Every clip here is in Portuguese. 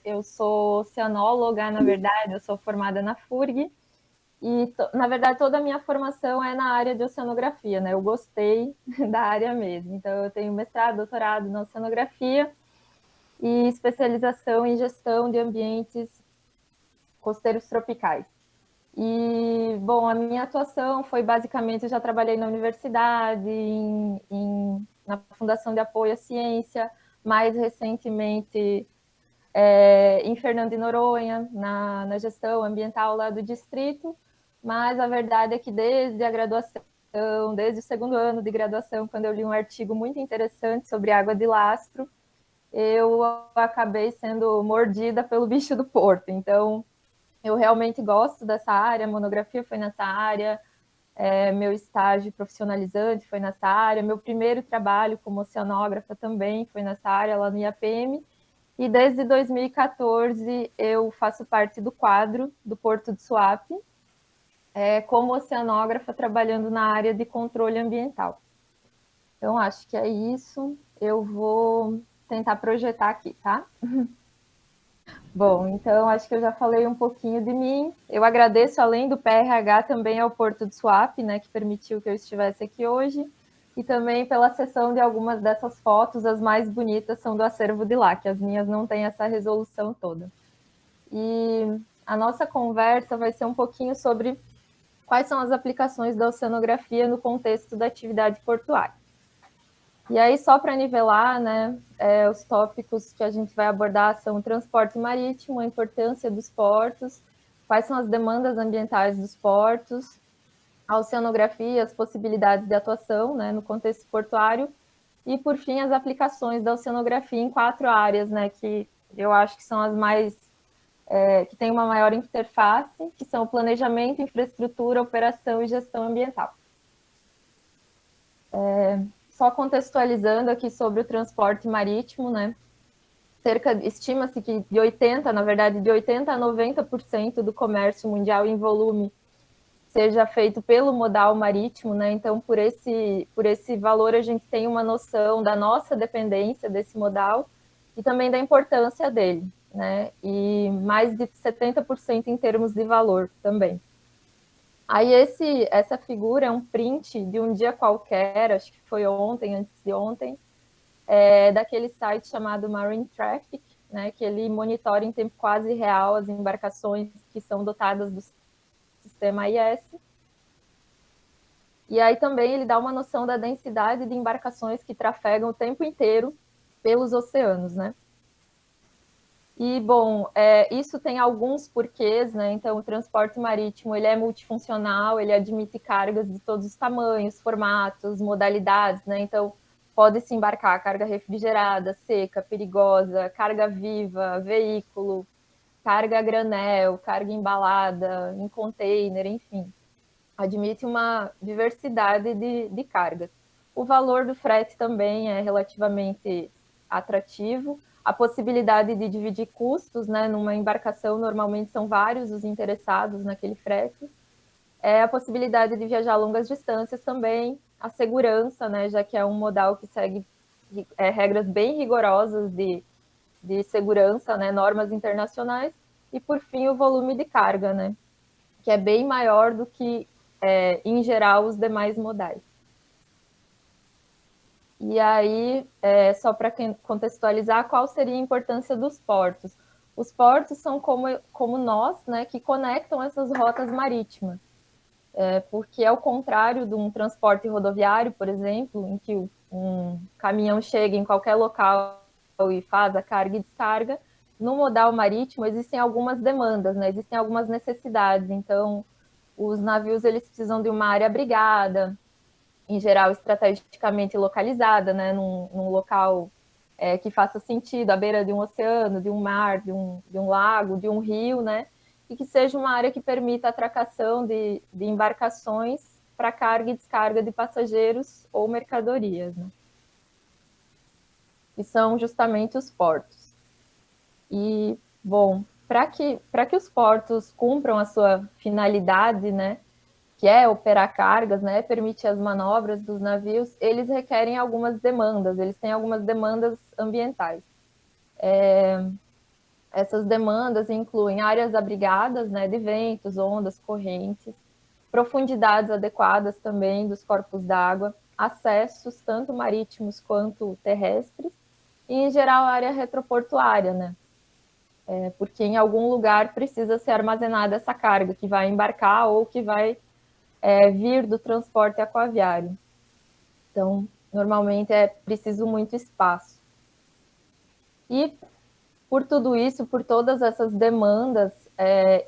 eu sou oceanóloga, na verdade, eu sou formada na FURG, e, na verdade, toda a minha formação é na área de oceanografia, né? Eu gostei da área mesmo. Então, eu tenho mestrado, doutorado na oceanografia e especialização em gestão de ambientes costeiros tropicais. E, bom, a minha atuação foi basicamente, eu já trabalhei na universidade, na Fundação de Apoio à Ciência, mais recentemente em Fernando de Noronha, na gestão ambiental lá do distrito, mas a verdade é que desde a graduação, desde o segundo ano de graduação, quando eu li um artigo muito interessante sobre água de lastro, eu acabei sendo mordida pelo bicho do porto. Então, eu realmente gosto dessa área, a monografia foi nessa área, meu estágio profissionalizante foi nessa área, meu primeiro trabalho como oceanógrafa também foi nessa área, lá no IAPM, e desde 2014 eu faço parte do quadro do Porto de Suape, como oceanógrafa trabalhando na área de controle ambiental. Então, acho que é isso. Eu vou tentar projetar aqui, tá? Bom, então acho que eu já falei um pouquinho de mim. Eu agradeço, além do PRH, também ao Porto de Suape, né, que permitiu que eu estivesse aqui hoje, e também pela sessão de algumas dessas fotos, as mais bonitas são do acervo de lá, que as minhas não têm essa resolução toda. E a nossa conversa vai ser um pouquinho sobre quais são as aplicações da oceanografia no contexto da atividade portuária. E aí, só para nivelar, né, os tópicos que a gente vai abordar são o transporte marítimo, a importância dos portos, quais são as demandas ambientais dos portos, a oceanografia, as possibilidades de atuação, né, no contexto portuário, e, por fim, as aplicações da oceanografia em 4 áreas, né, que eu acho que são as mais, que têm uma maior interface, que são o planejamento, infraestrutura, operação e gestão ambiental. Só contextualizando aqui sobre o transporte marítimo, né? Estima-se que de 80, na verdade, de 80 a 90% do comércio mundial em volume seja feito pelo modal marítimo, né? Então, por esse valor, a gente tem uma noção da nossa dependência desse modal e também da importância dele, né? E mais de 70% em termos de valor também. Aí essa figura é um print de um dia qualquer, acho que foi ontem, antes de ontem, daquele site chamado Marine Traffic, né, que ele monitora em tempo quase real as embarcações que são dotadas do sistema AIS. E aí também ele dá uma noção da densidade de embarcações que trafegam o tempo inteiro pelos oceanos, né? E, bom, isso tem alguns porquês, né? Então, o transporte marítimo, ele é multifuncional, ele admite cargas de todos os tamanhos, formatos, modalidades, né? Então, pode-se embarcar carga refrigerada, seca, perigosa, carga viva, veículo, carga a granel, carga embalada, em container, enfim. Admite uma diversidade de cargas. O valor do frete também é relativamente atrativo. A possibilidade de dividir custos, né, numa embarcação, normalmente são vários os interessados naquele frete. A possibilidade de viajar longas distâncias também, a segurança, né, já que é um modal que segue regras bem rigorosas de segurança, né, normas internacionais, e por fim o volume de carga, né, que é bem maior do que, em geral, os demais modais. E aí, só para contextualizar, qual seria a importância dos portos? Os portos são como nós, né, que conectam essas rotas marítimas, porque ao contrário de um transporte rodoviário, por exemplo, em que um caminhão chega em qualquer local e faz a carga e descarga, no modal marítimo existem algumas demandas, né, existem algumas necessidades. Então, os navios eles precisam de uma área abrigada, em geral estrategicamente localizada, né, num local que faça sentido, à beira de um oceano, de um mar, de um lago, de um rio, né, e que seja uma área que permita a atracação de embarcações para carga e descarga de passageiros ou mercadorias, né, que são justamente os portos. E, bom, para que os portos cumpram a sua finalidade, né, que é operar cargas, né, permitir as manobras dos navios, eles requerem algumas demandas, eles têm algumas demandas ambientais. Essas demandas incluem áreas abrigadas, né, de ventos, ondas, correntes, profundidades adequadas também dos corpos d'água, acessos tanto marítimos quanto terrestres, e, em geral, a área retroportuária, né? Porque em algum lugar precisa ser armazenada essa carga que vai embarcar ou que vai vir do transporte aquaviário. Então, normalmente é preciso muito espaço. E por tudo isso, por todas essas demandas,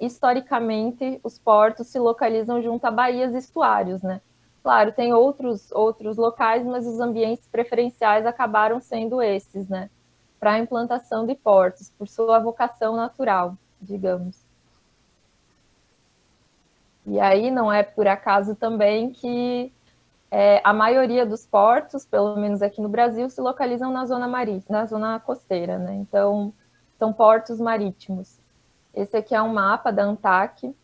historicamente os portos se localizam junto a baías e estuários, né? Claro, tem outros locais, mas os ambientes preferenciais acabaram sendo esses, né? Para a implantação de portos, por sua vocação natural, digamos. E aí não é por acaso também que a maioria dos portos, pelo menos aqui no Brasil, se localizam na zona marítima, na zona costeira, né? Então, são portos marítimos. Esse aqui é um mapa da ANTAC,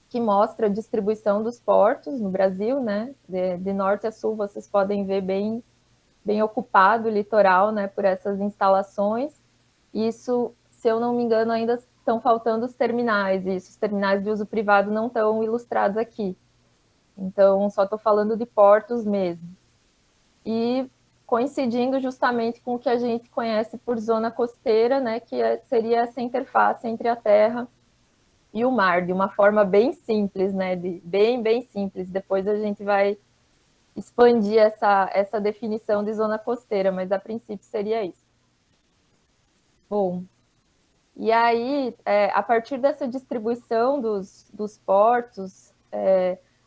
que mostra a distribuição dos portos no Brasil, né? De norte a sul, vocês podem ver bem ocupado o litoral, né, por essas instalações. Isso, se eu não me engano, ainda estão faltando os terminais, e os terminais de uso privado não estão ilustrados aqui. Então, só estou falando de portos mesmo. E coincidindo justamente com o que a gente conhece por zona costeira, né, que seria essa interface entre a terra e o mar, de uma forma bem simples, né, bem simples. Depois a gente vai expandir essa definição de zona costeira, mas a princípio seria isso. Bom, e aí, a partir dessa distribuição dos portos,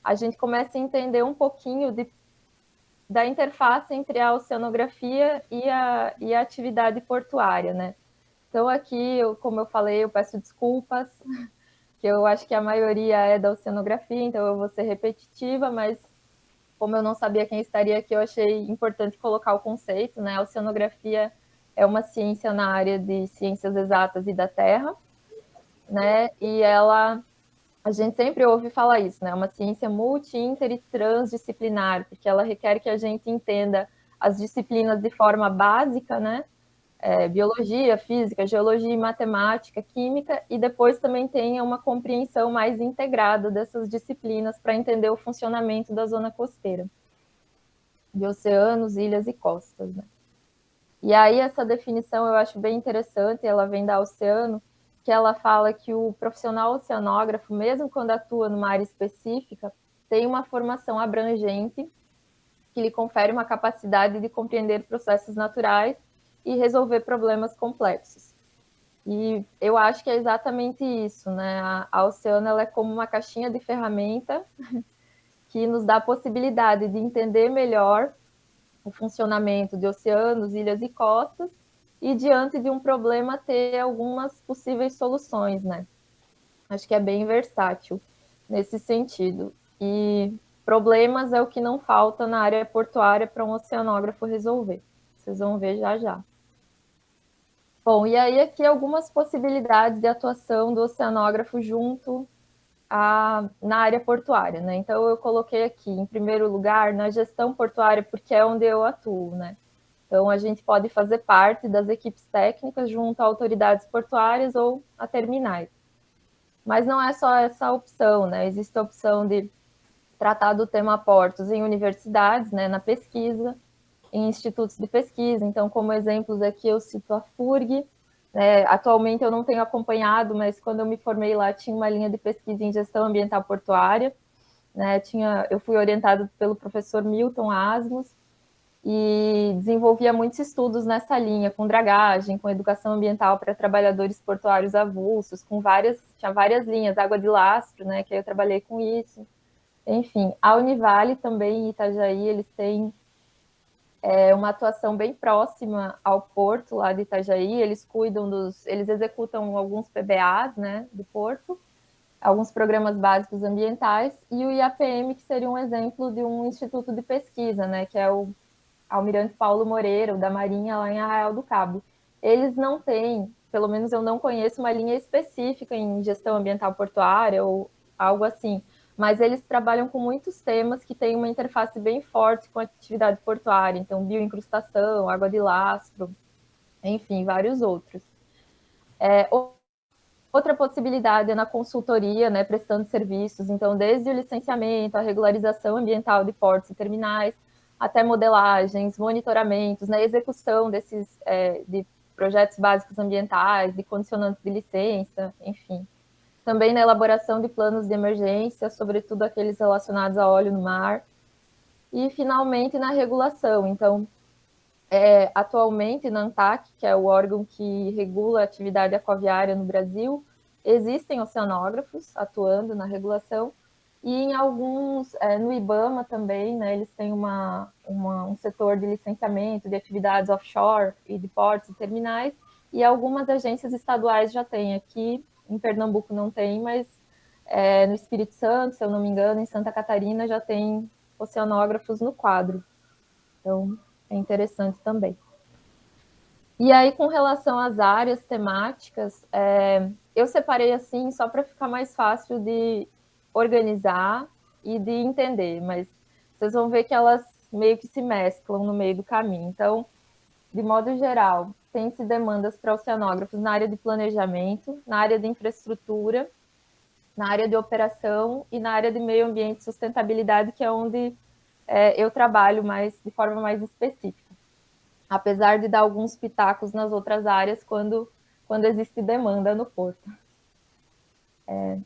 a gente começa a entender um pouquinho da interface entre a oceanografia e a atividade portuária, né? Então, aqui, como eu falei, eu peço desculpas, que eu acho que a maioria é da oceanografia, então eu vou ser repetitiva, mas como eu não sabia quem estaria aqui, eu achei importante colocar o conceito, né? A oceanografia é uma ciência na área de ciências exatas e da Terra, né? E a gente sempre ouve falar isso, né? É uma ciência multi, inter e transdisciplinar, porque ela requer que a gente entenda as disciplinas de forma básica, né? Biologia, física, geologia, matemática, química, e depois também tenha uma compreensão mais integrada dessas disciplinas para entender o funcionamento da zona costeira, de oceanos, ilhas e costas, né? E aí essa definição eu acho bem interessante, ela vem da Oceano, que ela fala que o profissional oceanógrafo, mesmo quando atua numa área específica, tem uma formação abrangente que lhe confere uma capacidade de compreender processos naturais e resolver problemas complexos. E eu acho que é exatamente isso, né? A Oceano ela é como uma caixinha de ferramenta que nos dá a possibilidade de entender melhor o funcionamento de oceanos, ilhas e costas, e diante de um problema ter algumas possíveis soluções, né? Acho que é bem versátil nesse sentido. E problemas é o que não falta na área portuária para um oceanógrafo resolver. Vocês vão ver já já. Bom, e aí aqui algumas possibilidades de atuação do oceanógrafo junto na área portuária, né? Então eu coloquei aqui, em primeiro lugar, na gestão portuária, porque é onde eu atuo, né? Então a gente pode fazer parte das equipes técnicas junto a autoridades portuárias ou a terminais. Mas não é só essa opção, né? Existe a opção de tratar do tema portos em universidades, né, na pesquisa, em institutos de pesquisa. Então, como exemplos aqui, eu cito a FURG. Atualmente eu não tenho acompanhado, mas quando eu me formei lá, tinha uma linha de pesquisa em gestão ambiental portuária. Né? Eu fui orientada pelo professor Milton Asmus e desenvolvia muitos estudos nessa linha, com dragagem, com educação ambiental para trabalhadores portuários avulsos, tinha várias linhas, água de lastro, né, que eu trabalhei com isso. Enfim, a Univale também, em Itajaí, eles têm uma atuação bem próxima ao porto lá de Itajaí, eles executam alguns PBAs, né, do porto, alguns programas básicos ambientais, e o IAPM, que seria um exemplo de um instituto de pesquisa, né, que é o Almirante Paulo Moreira, da Marinha, lá em Arraial do Cabo. Eles não têm, pelo menos eu não conheço, uma linha específica em gestão ambiental portuária ou algo assim, mas eles trabalham com muitos temas que têm uma interface bem forte com a atividade portuária, então bioincrustação, água de lastro, enfim, vários outros. Outra possibilidade é na consultoria, né, prestando serviços, então desde o licenciamento, a regularização ambiental de portos e terminais, até modelagens, monitoramentos, na execução desses de projetos básicos ambientais, de condicionantes de licença, enfim. Também na elaboração de planos de emergência, sobretudo aqueles relacionados a óleo no mar. E, finalmente, na regulação. Então, atualmente, na ANTAC, que é o órgão que regula a atividade aquaviária no Brasil, existem oceanógrafos atuando na regulação, e em alguns, no IBAMA também, né, eles têm um setor de licenciamento de atividades offshore e de portos e terminais, e algumas agências estaduais já têm. Aqui em Pernambuco não tem, mas no Espírito Santo, se eu não me engano, em Santa Catarina já tem oceanógrafos no quadro. Então, é interessante também. E aí, com relação às áreas temáticas, eu separei assim só para ficar mais fácil de organizar e de entender, mas vocês vão ver que elas meio que se mesclam no meio do caminho. Então, de modo geral, tem-se demandas para oceanógrafos na área de planejamento, na área de infraestrutura, na área de operação e na área de meio ambiente e sustentabilidade, que é onde eu trabalho de forma mais específica, apesar de dar alguns pitacos nas outras áreas quando existe demanda no porto.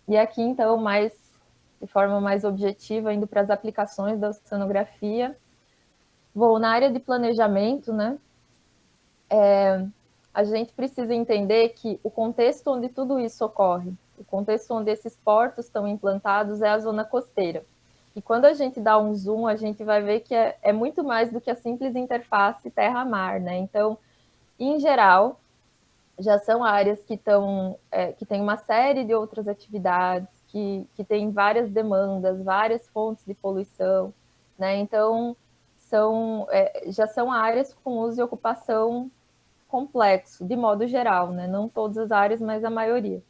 E aqui, então, de forma mais objetiva, indo para as aplicações da oceanografia, vou na área de planejamento, né? A gente precisa entender que o contexto onde tudo isso ocorre, o contexto onde esses portos estão implantados é a zona costeira. E quando a gente dá um zoom, a gente vai ver que é muito mais do que a simples interface terra-mar, né? Então, em geral, já são áreas que têm uma série de outras atividades, que têm várias demandas, várias fontes de poluição, né? Então, já são áreas com uso e ocupação complexo, de modo geral, né? Não todas as áreas, mas a maioria.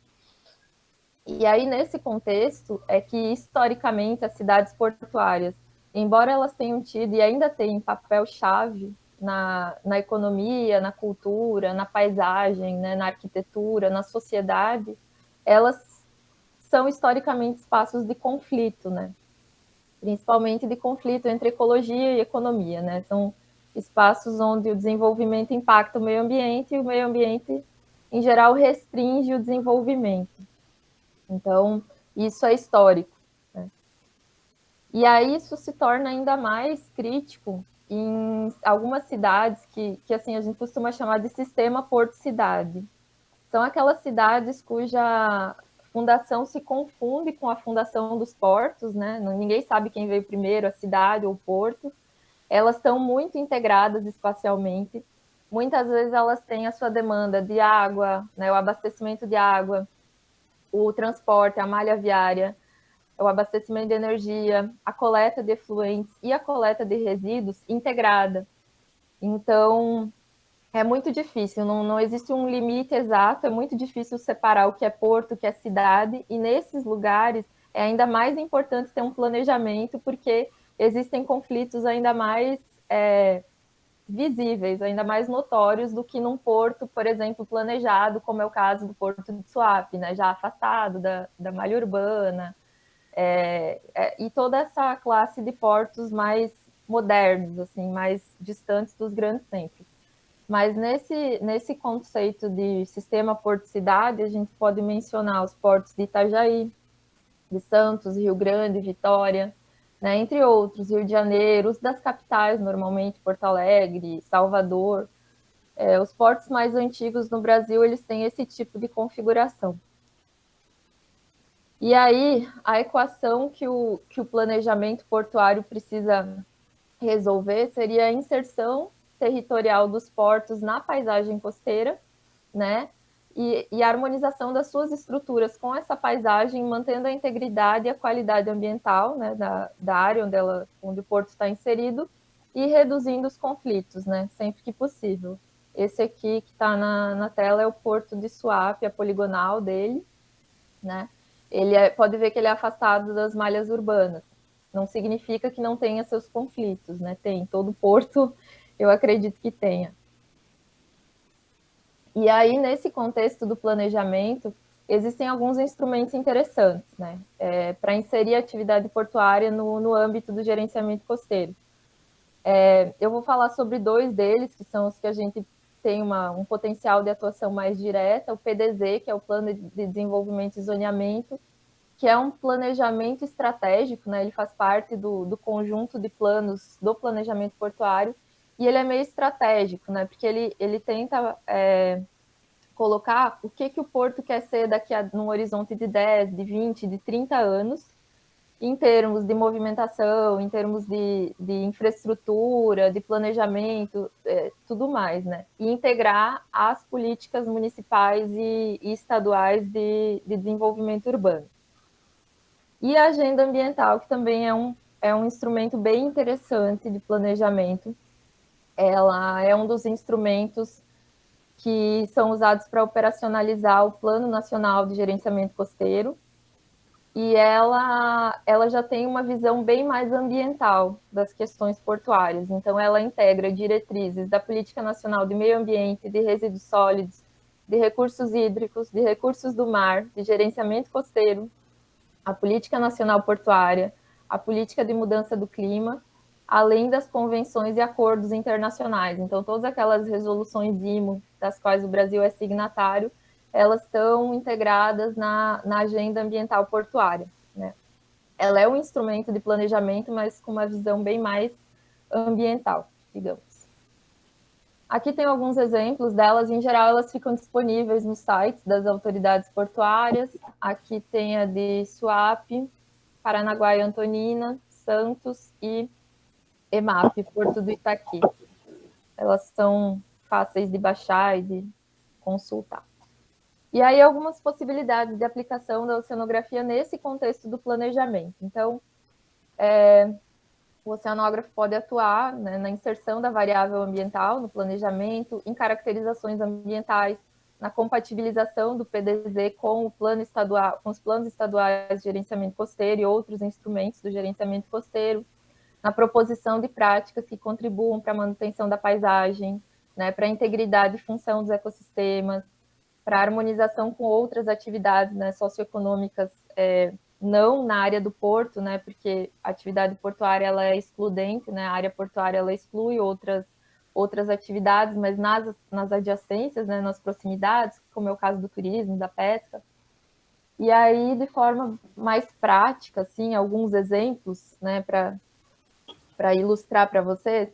E aí, nesse contexto, é que, historicamente, as cidades portuárias, embora elas tenham tido e ainda têm papel-chave na economia, na cultura, na paisagem, né, na arquitetura, na sociedade, elas são, historicamente, espaços de conflito, né? Principalmente de conflito entre ecologia e economia, né? São espaços onde o desenvolvimento impacta o meio ambiente e o meio ambiente, em geral, restringe o desenvolvimento. Então, isso é histórico, né? E aí isso se torna ainda mais crítico em algumas cidades que assim, a gente costuma chamar de sistema porto-cidade. São aquelas cidades cuja fundação se confunde com a fundação dos portos, né? Ninguém sabe quem veio primeiro, a cidade ou o porto. Elas estão muito integradas espacialmente. Muitas vezes elas têm a sua demanda de água, né? O abastecimento de água, o transporte, a malha viária, o abastecimento de energia, a coleta de efluentes e a coleta de resíduos integrada. Então, é muito difícil, não existe um limite exato, é muito difícil separar o que é porto, o que é cidade, e nesses lugares é ainda mais importante ter um planejamento, porque existem conflitos ainda mais visíveis, ainda mais notórios do que num porto, por exemplo, planejado, como é o caso do Porto de Suape, né, já afastado da malha urbana, e toda essa classe de portos mais modernos, assim, mais distantes dos grandes centros. Mas nesse conceito de sistema porto-cidade, a gente pode mencionar os portos de Itajaí, de Santos, Rio Grande, Vitória, né, entre outros, Rio de Janeiro, os das capitais, normalmente, Porto Alegre, Salvador. Os portos mais antigos no Brasil, eles têm esse tipo de configuração. E aí, a equação que o planejamento portuário precisa resolver seria a inserção territorial dos portos na paisagem costeira, né? E a harmonização das suas estruturas com essa paisagem, mantendo a integridade e a qualidade ambiental, né, da área onde o porto está inserido, e reduzindo os conflitos, né, sempre que possível. Esse aqui que está na tela é o Porto de Suape, a poligonal dele, né? Pode ver que ele é afastado das malhas urbanas. Não significa que não tenha seus conflitos, né? Tem, todo porto eu acredito que tenha. E aí, nesse contexto do planejamento, existem alguns instrumentos interessantes, né, para inserir a atividade portuária no âmbito do gerenciamento costeiro. Eu vou falar sobre 2 deles, que são os que a gente tem um potencial de atuação mais direta, o PDZ, que é o Plano de Desenvolvimento e Zoneamento, que é um planejamento estratégico, né? Ele faz parte do conjunto de planos do planejamento portuário, e ele é meio estratégico, né? Porque ele tenta colocar o que o porto quer ser daqui a num horizonte de 10, de 20, de 30 anos, em termos de movimentação, em termos de infraestrutura, de planejamento, tudo mais, né? E integrar as políticas municipais e estaduais de desenvolvimento urbano. E a agenda ambiental, que também é um instrumento bem interessante de planejamento. Ela é um dos instrumentos que são usados para operacionalizar o Plano Nacional de Gerenciamento Costeiro, e ela já tem uma visão bem mais ambiental das questões portuárias. Então, ela integra diretrizes da Política Nacional de Meio Ambiente, de resíduos sólidos, de recursos hídricos, de recursos do mar, de gerenciamento costeiro, a Política Nacional Portuária, a Política de Mudança do Clima, além das convenções e acordos internacionais. Então, todas aquelas resoluções IMO, das quais o Brasil é signatário, elas estão integradas na agenda ambiental portuária, né? Ela é um instrumento de planejamento, mas com uma visão bem mais ambiental, digamos. Aqui tem alguns exemplos delas, em geral elas ficam disponíveis nos sites das autoridades portuárias. Aqui tem a de Suape, Paranaguá e Antonina, Santos e EMAP, Porto do Itaqui. Elas são fáceis de baixar e de consultar. E aí algumas possibilidades de aplicação da oceanografia nesse contexto do planejamento. Então, o oceanógrafo pode atuar, né, na inserção da variável ambiental no planejamento, em caracterizações ambientais, na compatibilização do PDZ com o plano estadual, com os planos estaduais de gerenciamento costeiro e outros instrumentos do gerenciamento costeiro, na proposição de práticas que contribuam para a manutenção da paisagem, né, para a integridade e função dos ecossistemas, para a harmonização com outras atividades, né, socioeconômicas, não na área do porto, né, porque a atividade portuária ela é excludente, né, a área portuária ela exclui outras atividades, mas nas adjacências, né, nas proximidades, como é o caso do turismo, da pesca. E aí, de forma mais prática, assim, alguns exemplos, né, para ilustrar para vocês.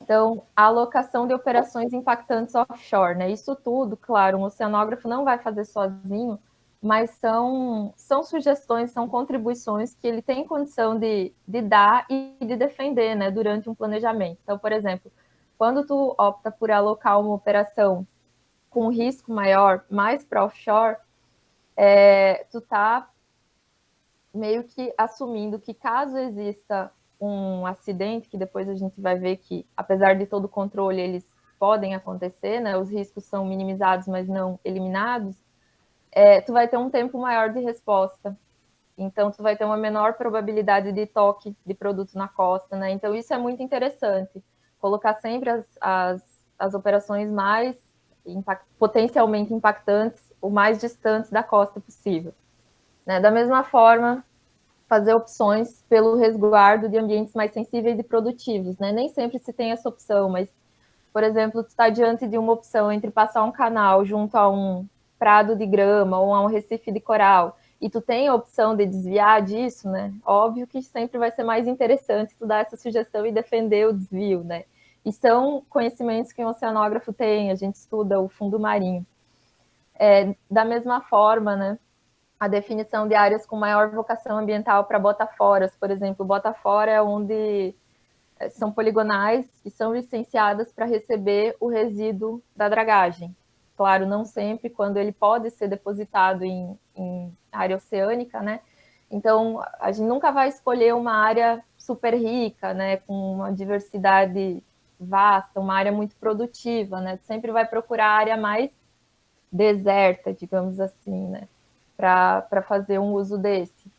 Então, a alocação de operações impactantes offshore, né? Isso tudo, claro, um oceanógrafo não vai fazer sozinho, mas são sugestões, são contribuições que ele tem condição de dar e de defender, né, durante um planejamento. Então, por exemplo, quando tu opta por alocar uma operação com risco maior, mais para offshore, tu tá meio que assumindo que caso exista um acidente, que depois a gente vai ver que, apesar de todo o controle, eles podem acontecer, né? Os riscos são minimizados, mas não eliminados, tu vai ter um tempo maior de resposta. Então, tu vai ter uma menor probabilidade de toque de produto na costa, né? Então, isso é muito interessante. Colocar sempre as operações mais potencialmente impactantes, o mais distantes da costa possível. Né? Da mesma forma, fazer opções pelo resguardo de ambientes mais sensíveis e produtivos, né? Nem sempre se tem essa opção, mas, por exemplo, tu está diante de uma opção entre passar um canal junto a um prado de grama ou a um recife de coral, e tu tem a opção de desviar disso, né? Óbvio que sempre vai ser mais interessante tu dar essa sugestão e defender o desvio, né? E são conhecimentos que um oceanógrafo tem, a gente estuda o fundo marinho. Da mesma forma, né? A definição de áreas com maior vocação ambiental para botaforas, por exemplo, botafora é onde são poligonais e são licenciadas para receber o resíduo da dragagem. Claro, não sempre, quando ele pode ser depositado em área oceânica, né? Então, a gente nunca vai escolher uma área super rica, né, com uma diversidade vasta, uma área muito produtiva, né? Sempre vai procurar a área mais deserta, digamos assim, né? Para fazer um uso desse.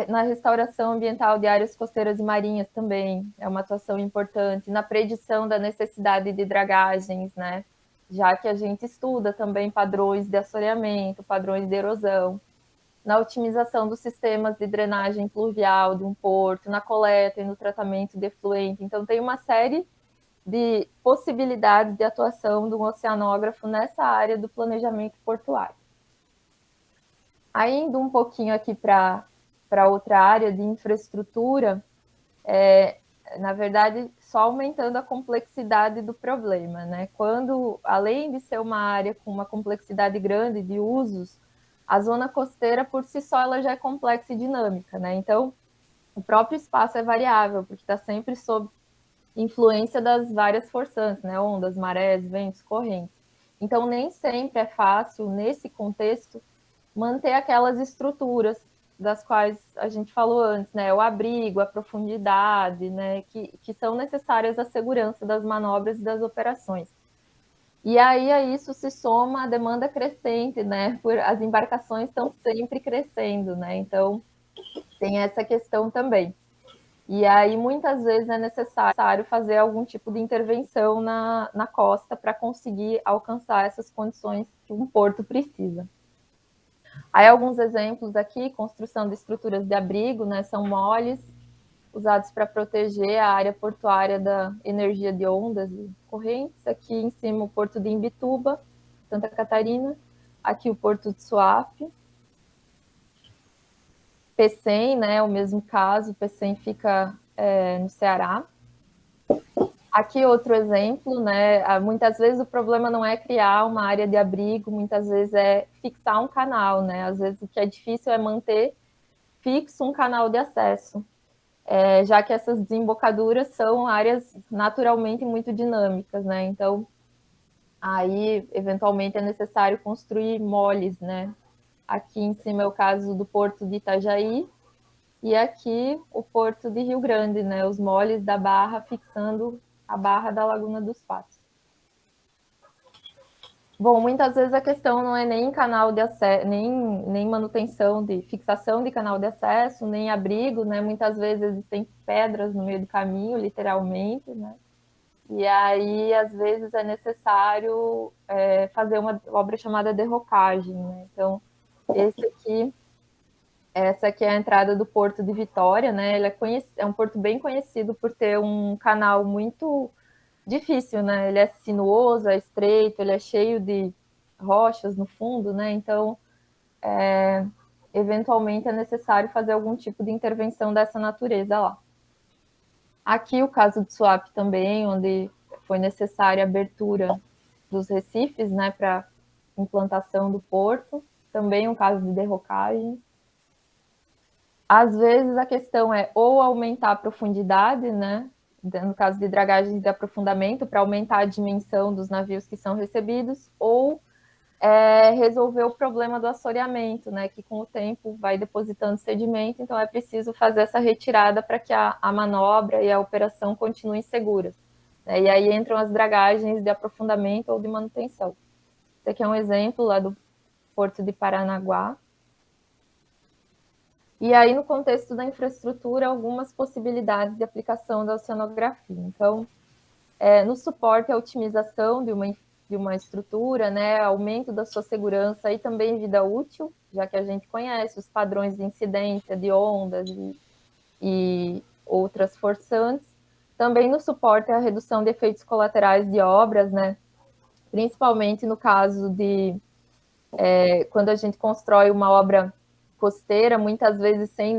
Na restauração ambiental de áreas costeiras e marinhas também é uma atuação importante, na predição da necessidade de dragagens, né? já que a gente estuda também padrões de assoreamento, padrões de erosão, na otimização dos sistemas de drenagem pluvial de um porto, na coleta e no tratamento de efluente. Então, tem uma série de possibilidades de atuação do oceanógrafo nessa área do planejamento portuário. Ainda um pouquinho aqui para outra área de infraestrutura, na verdade, só aumentando a complexidade do problema, né? Quando, além de ser uma área com uma complexidade grande de usos, a zona costeira, por si só, ela já é complexa e dinâmica, né? Então, o próprio espaço é variável, porque está sempre sob influência das várias forçantes, né? Ondas, marés, ventos, correntes. Então, nem sempre é fácil, nesse contexto, manter aquelas estruturas das quais a gente falou antes, né? O abrigo, a profundidade, né? Que são necessárias à segurança das manobras e das operações. E aí a isso se soma a demanda crescente, né? As embarcações estão sempre crescendo, né? Então tem essa questão também. E aí muitas vezes é necessário fazer algum tipo de intervenção na costa para conseguir alcançar essas condições que um porto precisa. Aí alguns exemplos aqui, construção de estruturas de abrigo, né? São moles usados para proteger a área portuária da energia de ondas e correntes. Aqui em cima o porto de Imbituba, Santa Catarina. Aqui o porto de Suape. Pecém, né, o mesmo caso, Pecém fica no Ceará. Aqui outro exemplo, né, muitas vezes o problema não é criar uma área de abrigo, muitas vezes é fixar um canal, né, às vezes o que é difícil é manter fixo um canal de acesso. Já que essas desembocaduras são áreas naturalmente muito dinâmicas, né? Então, aí, eventualmente, é necessário construir moles, né? Aqui em cima é o caso do Porto de Itajaí, e aqui o Porto de Rio Grande, né? Os moles da barra fixando a barra da Laguna dos Patos. Bom, muitas vezes a questão não é nem canal de acesso, nem manutenção de fixação de canal de acesso, nem abrigo, né? Muitas vezes existem pedras no meio do caminho, literalmente, né? E aí, às vezes, é necessário fazer uma obra chamada derrocagem, né? Então, essa aqui é a entrada do Porto de Vitória, né? Ele é um porto bem conhecido por ter um canal muito difícil, né? Ele é sinuoso, é estreito, ele é cheio de rochas no fundo, né? Então, eventualmente é necessário fazer algum tipo de intervenção dessa natureza lá. Aqui o caso de Suape também, onde foi necessária a abertura dos recifes, né, para implantação do porto, também um caso de derrocagem. Às vezes a questão é ou aumentar a profundidade, né, no caso de dragagem de aprofundamento, para aumentar a dimensão dos navios que são recebidos, ou resolver o problema do assoreamento, né, que com o tempo vai depositando sedimento, então é preciso fazer essa retirada para que a manobra e a operação continuem seguras. Né, e aí entram as dragagens de aprofundamento ou de manutenção. Esse aqui é um exemplo lá do Porto de Paranaguá. E aí, no contexto da infraestrutura, algumas possibilidades de aplicação da oceanografia. Então, no suporte à otimização de uma estrutura, né, aumento da sua segurança e também vida útil, já que a gente conhece os padrões de incidência de ondas e outras forçantes. Também no suporte à redução de efeitos colaterais de obras, né, principalmente no caso de quando a gente constrói uma obra costeira, muitas vezes sem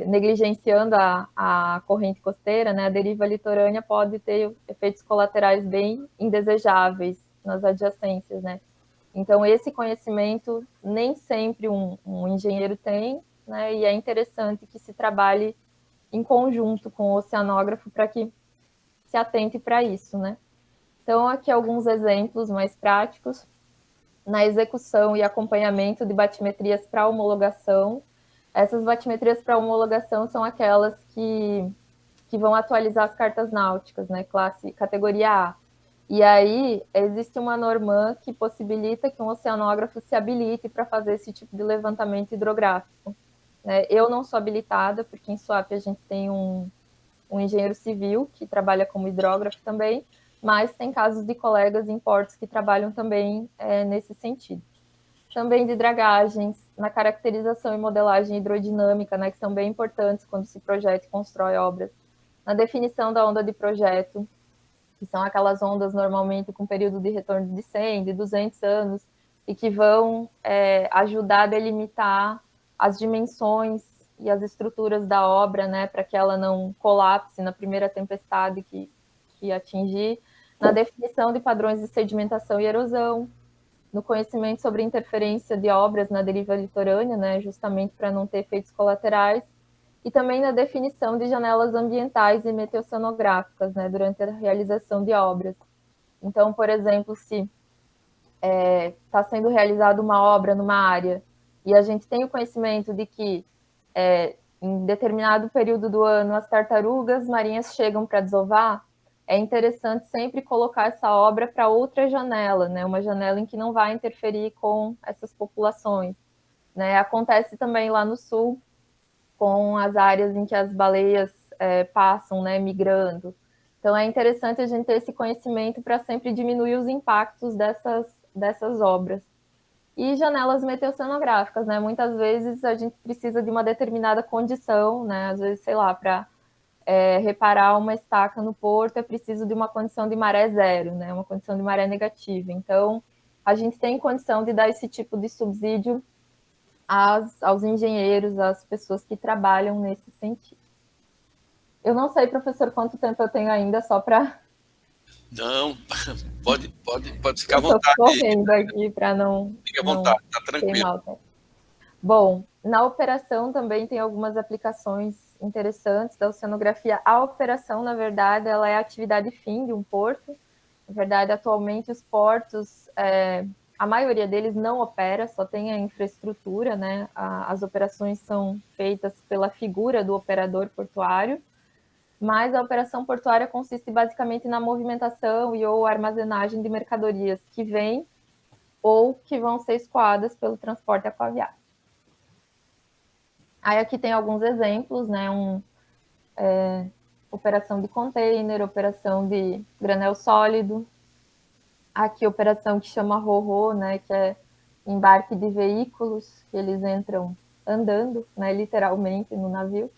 negligenciando a corrente costeira, né, a deriva litorânea pode ter efeitos colaterais bem indesejáveis nas adjacências, né? Então, esse conhecimento nem sempre um engenheiro tem, né, e é interessante que se trabalhe em conjunto com o oceanógrafo para que se atente para isso, né? Então, aqui alguns exemplos mais práticos na execução e acompanhamento de batimetrias para homologação. Essas batimetrias para homologação são aquelas que vão atualizar as cartas náuticas, né, categoria A. E aí existe uma norma que possibilita que um oceanógrafo se habilite para fazer esse tipo de levantamento hidrográfico. Eu não sou habilitada, porque em Suape a gente tem um engenheiro civil que trabalha como hidrógrafo também, mas tem casos de colegas em portos que trabalham também nesse sentido. Também de dragagens, na caracterização e modelagem hidrodinâmica, né, que são bem importantes quando se projeta e constrói obras. Na definição da onda de projeto, que são aquelas ondas normalmente com período de retorno de 100, de 200 anos, e que vão ajudar a delimitar as dimensões e as estruturas da obra, né, para que ela não colapse na primeira tempestade que atingir. Na definição de padrões de sedimentação e erosão, no conhecimento sobre interferência de obras na deriva litorânea, né, justamente para não ter efeitos colaterais, e também na definição de janelas ambientais e meteoceanográficas, né, durante a realização de obras. Então, por exemplo, se está sendo realizada uma obra numa área e a gente tem o conhecimento de que em determinado período do ano as tartarugas marinhas chegam para desovar, é interessante sempre colocar essa obra para outra janela, né? Uma janela em que não vai interferir com essas populações. Né? Acontece também lá no sul, com as áreas em que as baleias passam, né, migrando. Então é interessante a gente ter esse conhecimento para sempre diminuir os impactos dessas obras. E janelas meteoceanográficas, né? Muitas vezes a gente precisa de uma determinada condição, né? Às vezes, sei lá, para reparar uma estaca no porto é preciso de uma condição de maré zero, né? Uma condição de maré negativa. Então, a gente tem condição de dar esse tipo de subsídio aos engenheiros, às pessoas que trabalham nesse sentido. Eu não sei, professor, quanto tempo eu tenho ainda, só para... Não, pode ficar à vontade. Estou correndo aqui para não... Fique à vontade, está tranquilo. Bom, na operação também tem algumas aplicações interessantes da oceanografia. A operação, na verdade, ela é a atividade fim de um porto. Na verdade, atualmente, os portos, a maioria deles não opera, só tem a infraestrutura, né? As operações são feitas pela figura do operador portuário, mas a operação portuária consiste basicamente na movimentação e ou armazenagem de mercadorias que vêm ou que vão ser escoadas pelo transporte aquaviário. Aí aqui tem alguns exemplos, né? Operação de container, operação de granel sólido. Aqui operação que chama RoRo, né? Que é embarque de veículos, que eles entram andando, né? Literalmente no navio.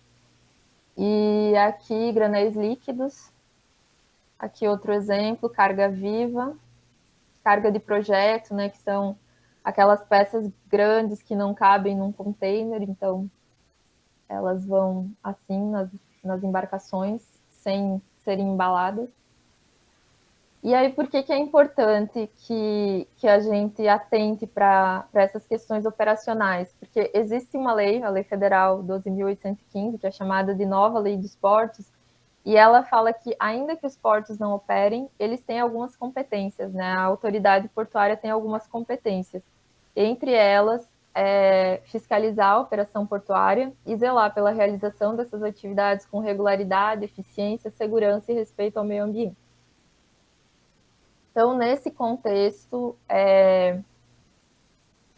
E aqui granéis líquidos. Aqui outro exemplo, carga viva, carga de projeto, né? Que são aquelas peças grandes que não cabem num container, então elas vão assim nas embarcações, sem serem embaladas. E aí, por que é importante que a gente atente para essas questões operacionais? Porque existe uma lei, a Lei Federal 12.815, que é chamada de Nova Lei dos Portos, e ela fala que, ainda que os portos não operem, eles têm algumas competências, né? A autoridade portuária tem algumas competências. Entre elas, fiscalizar a operação portuária e zelar pela realização dessas atividades com regularidade, eficiência, segurança e respeito ao meio ambiente. Então, nesse contexto,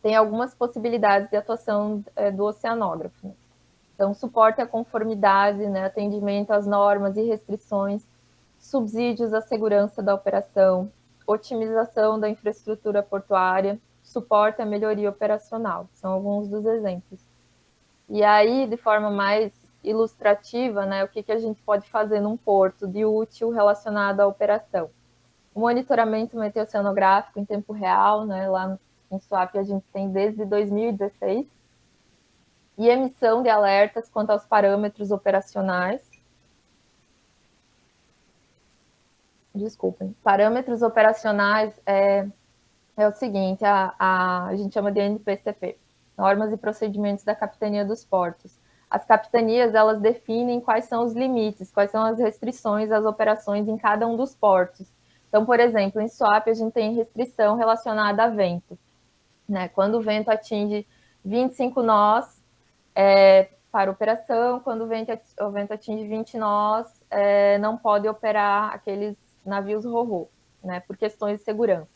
tem algumas possibilidades de atuação do oceanógrafo. Né? Então, suporte à conformidade, né, atendimento às normas e restrições, subsídios à segurança da operação, otimização da infraestrutura portuária, suporte à melhoria operacional. São alguns dos exemplos. E aí, de forma mais ilustrativa, né, o que a gente pode fazer num porto de útil relacionado à operação? O monitoramento meteoceanográfico em tempo real, né, lá em Suape a gente tem desde 2016, e emissão de alertas quanto aos parâmetros operacionais. Desculpem. Parâmetros operacionais é o seguinte, a gente chama de NPCP, Normas e Procedimentos da Capitania dos Portos. As capitanias, elas definem quais são os limites, quais são as restrições às operações em cada um dos portos. Então, por exemplo, em Suape a gente tem restrição relacionada a vento. Né? Quando o vento atinge 25 nós, para operação, quando o vento atinge 20 nós, não pode operar aqueles navios RoRo, né? Por questões de segurança.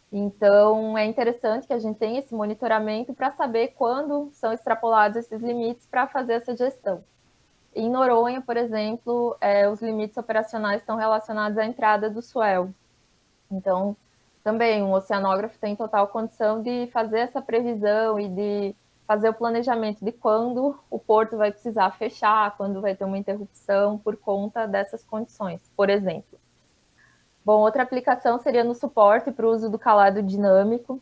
Então, é interessante que a gente tenha esse monitoramento para saber quando são extrapolados esses limites para fazer essa gestão. Em Noronha, por exemplo, os limites operacionais estão relacionados à entrada do swell. Então, também um oceanógrafo tem total condição de fazer essa previsão e de fazer o planejamento de quando o porto vai precisar fechar, quando vai ter uma interrupção por conta dessas condições, por exemplo. Bom, outra aplicação seria no suporte para o uso do calado dinâmico.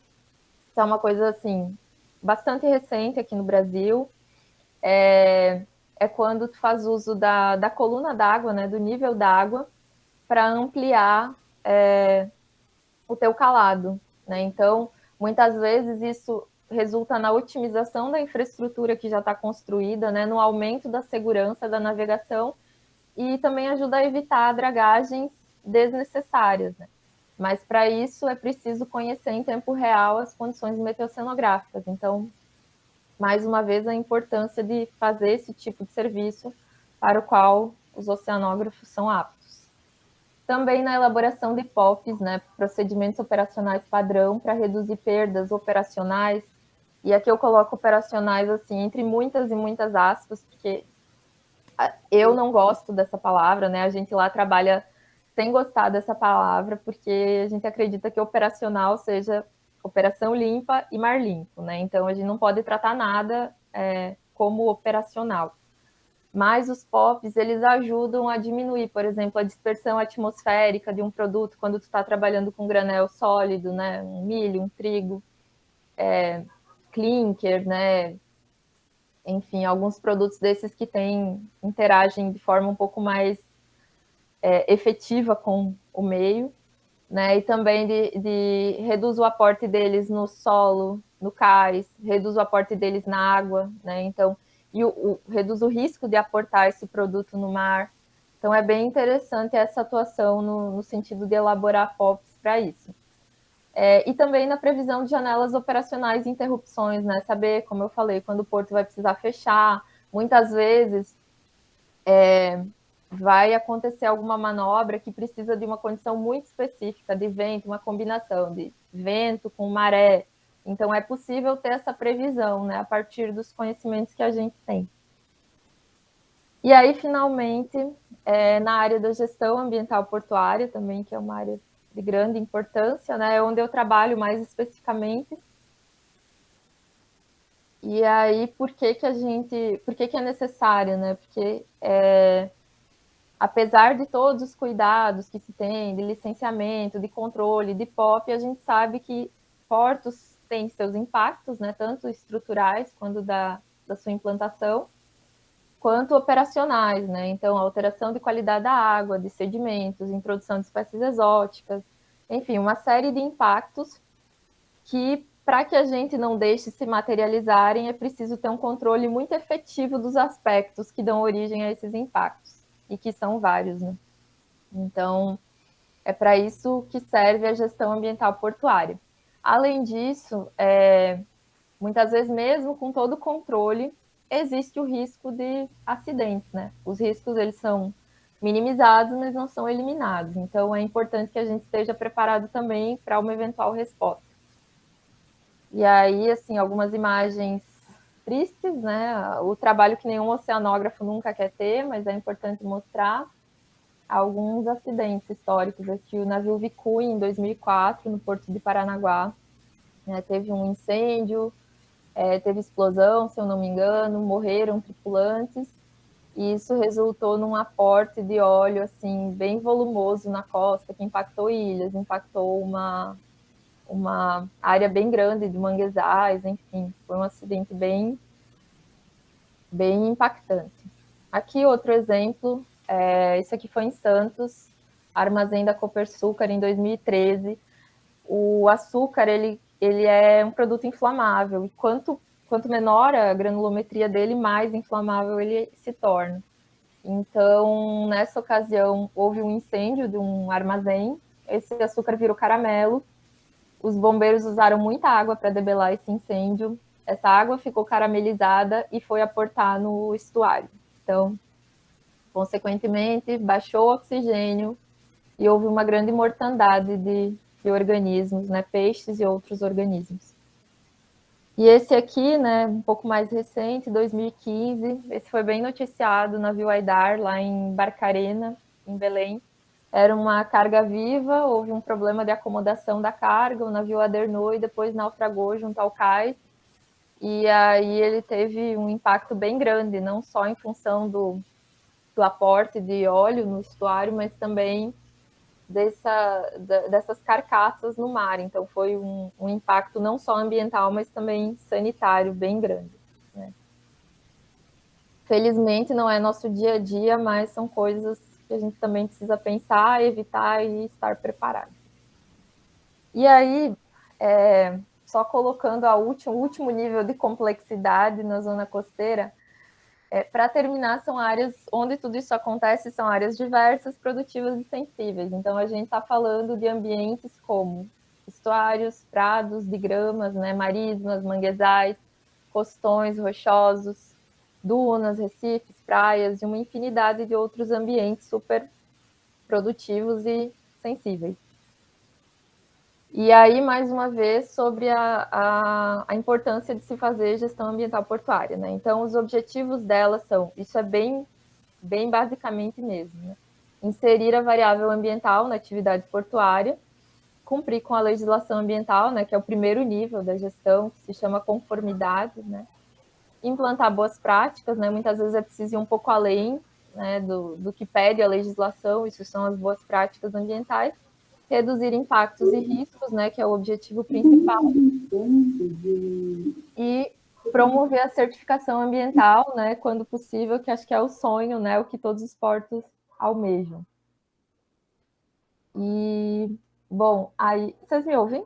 Isso é uma coisa, assim, bastante recente aqui no Brasil. É quando tu faz uso da coluna d'água, né, do nível d'água, para ampliar o teu calado, né? Então, muitas vezes isso resulta na otimização da infraestrutura que já está construída, né, no aumento da segurança da navegação e também ajuda a evitar dragagens desnecessárias, né? Mas para isso é preciso conhecer em tempo real as condições meteocenográficas. Então, mais uma vez, a importância de fazer esse tipo de serviço para o qual os oceanógrafos são aptos. Também na elaboração de POPs, né, procedimentos operacionais padrão para reduzir perdas operacionais. E aqui eu coloco operacionais assim entre muitas e muitas aspas, porque eu não gosto dessa palavra, né? A gente lá trabalha sem gostar dessa palavra, porque a gente acredita que operacional seja operação limpa e mar limpo, né? Então a gente não pode tratar nada como operacional. Mas os POPs, eles ajudam a diminuir, por exemplo, a dispersão atmosférica de um produto quando tu está trabalhando com granel sólido, né? Um milho, um trigo, clinker, né? Enfim, alguns produtos desses que interagem de forma um pouco mais efetiva com o meio, né? E também de reduz o aporte deles no solo, no cais, reduz o aporte deles na água, né? Então, reduz o risco de aportar esse produto no mar. Então, é bem interessante essa atuação no sentido de elaborar POPs para isso. E também na previsão de janelas operacionais e interrupções, né? Saber, como eu falei, quando o porto vai precisar fechar. Muitas vezes vai acontecer alguma manobra que precisa de uma condição muito específica de vento, uma combinação de vento com maré. Então, é possível ter essa previsão, né, a partir dos conhecimentos que a gente tem. E aí, finalmente, na área da gestão ambiental portuária também, que é uma área de grande importância, né, é onde eu trabalho mais especificamente. E aí, por que é necessário, né? Porque apesar de todos os cuidados que se tem de licenciamento, de controle, de POP, a gente sabe que portos têm seus impactos, né, tanto estruturais quanto da sua implantação, quanto operacionais, né? Então, alteração de qualidade da água, de sedimentos, introdução de espécies exóticas, enfim, uma série de impactos que, para que a gente não deixe se materializarem, é preciso ter um controle muito efetivo dos aspectos que dão origem a esses impactos, e que são vários, né? Então, é para isso que serve a gestão ambiental portuária. Além disso, muitas vezes, mesmo com todo o controle, existe o risco de acidentes, né? Os riscos, eles são minimizados, mas não são eliminados. Então, é importante que a gente esteja preparado também para uma eventual resposta. E aí, assim, algumas imagens tristes, né? O trabalho que nenhum oceanógrafo nunca quer ter, mas é importante mostrar alguns acidentes históricos aqui. O navio Vicui, em 2004, no porto de Paranaguá, né, teve um incêndio, teve explosão, se eu não me engano, morreram tripulantes, e isso resultou num aporte de óleo assim bem volumoso na costa, que impactou ilhas, impactou uma área bem grande de manguezais, enfim, foi um acidente bem impactante. Aqui outro exemplo, isso aqui foi em Santos, armazém da Copersucar em 2013. O açúcar, ele é um produto inflamável, e quanto menor a granulometria dele, mais inflamável ele se torna. Então, nessa ocasião, houve um incêndio de um armazém, esse açúcar virou caramelo, os bombeiros usaram muita água para debelar esse incêndio, essa água ficou caramelizada e foi aportar no estuário. Então, consequentemente, baixou o oxigênio e houve uma grande mortandade de organismos, né, peixes e outros organismos. E esse aqui, né, um pouco mais recente, 2015, esse foi bem noticiado, o navio Aidar, lá em Barcarena, em Belém. Era uma carga viva, houve um problema de acomodação da carga, o navio adernou e depois naufragou junto ao cais. E aí ele teve um impacto bem grande, não só em função do aporte de óleo no estuário, mas também dessas carcaças no mar. Então foi um impacto não só ambiental, mas também sanitário bem grande, né? Felizmente não é nosso dia a dia, mas são coisas que a gente também precisa pensar, evitar e estar preparado. E aí, só colocando o último nível de complexidade na zona costeira, para terminar, são áreas onde tudo isso acontece, são áreas diversas, produtivas e sensíveis. Então, a gente está falando de ambientes como estuários, prados de gramas, né, marismas, manguezais, costões rochosos, dunas, recifes, praias e uma infinidade de outros ambientes super produtivos e sensíveis. E aí, mais uma vez, sobre a importância de se fazer gestão ambiental portuária, né? Então, os objetivos dela são, isso é bem basicamente mesmo, né? Inserir a variável ambiental na atividade portuária, cumprir com a legislação ambiental, né, que é o primeiro nível da gestão, que se chama conformidade, né? Implantar boas práticas, né? Muitas vezes é preciso ir um pouco além, né, do que pede a legislação, isso são as boas práticas ambientais. Reduzir impactos e riscos, né, que é o objetivo principal, e promover a certificação ambiental, né, quando possível, que acho que é o sonho, né, o que todos os portos almejam. E, bom, aí, vocês me ouvem?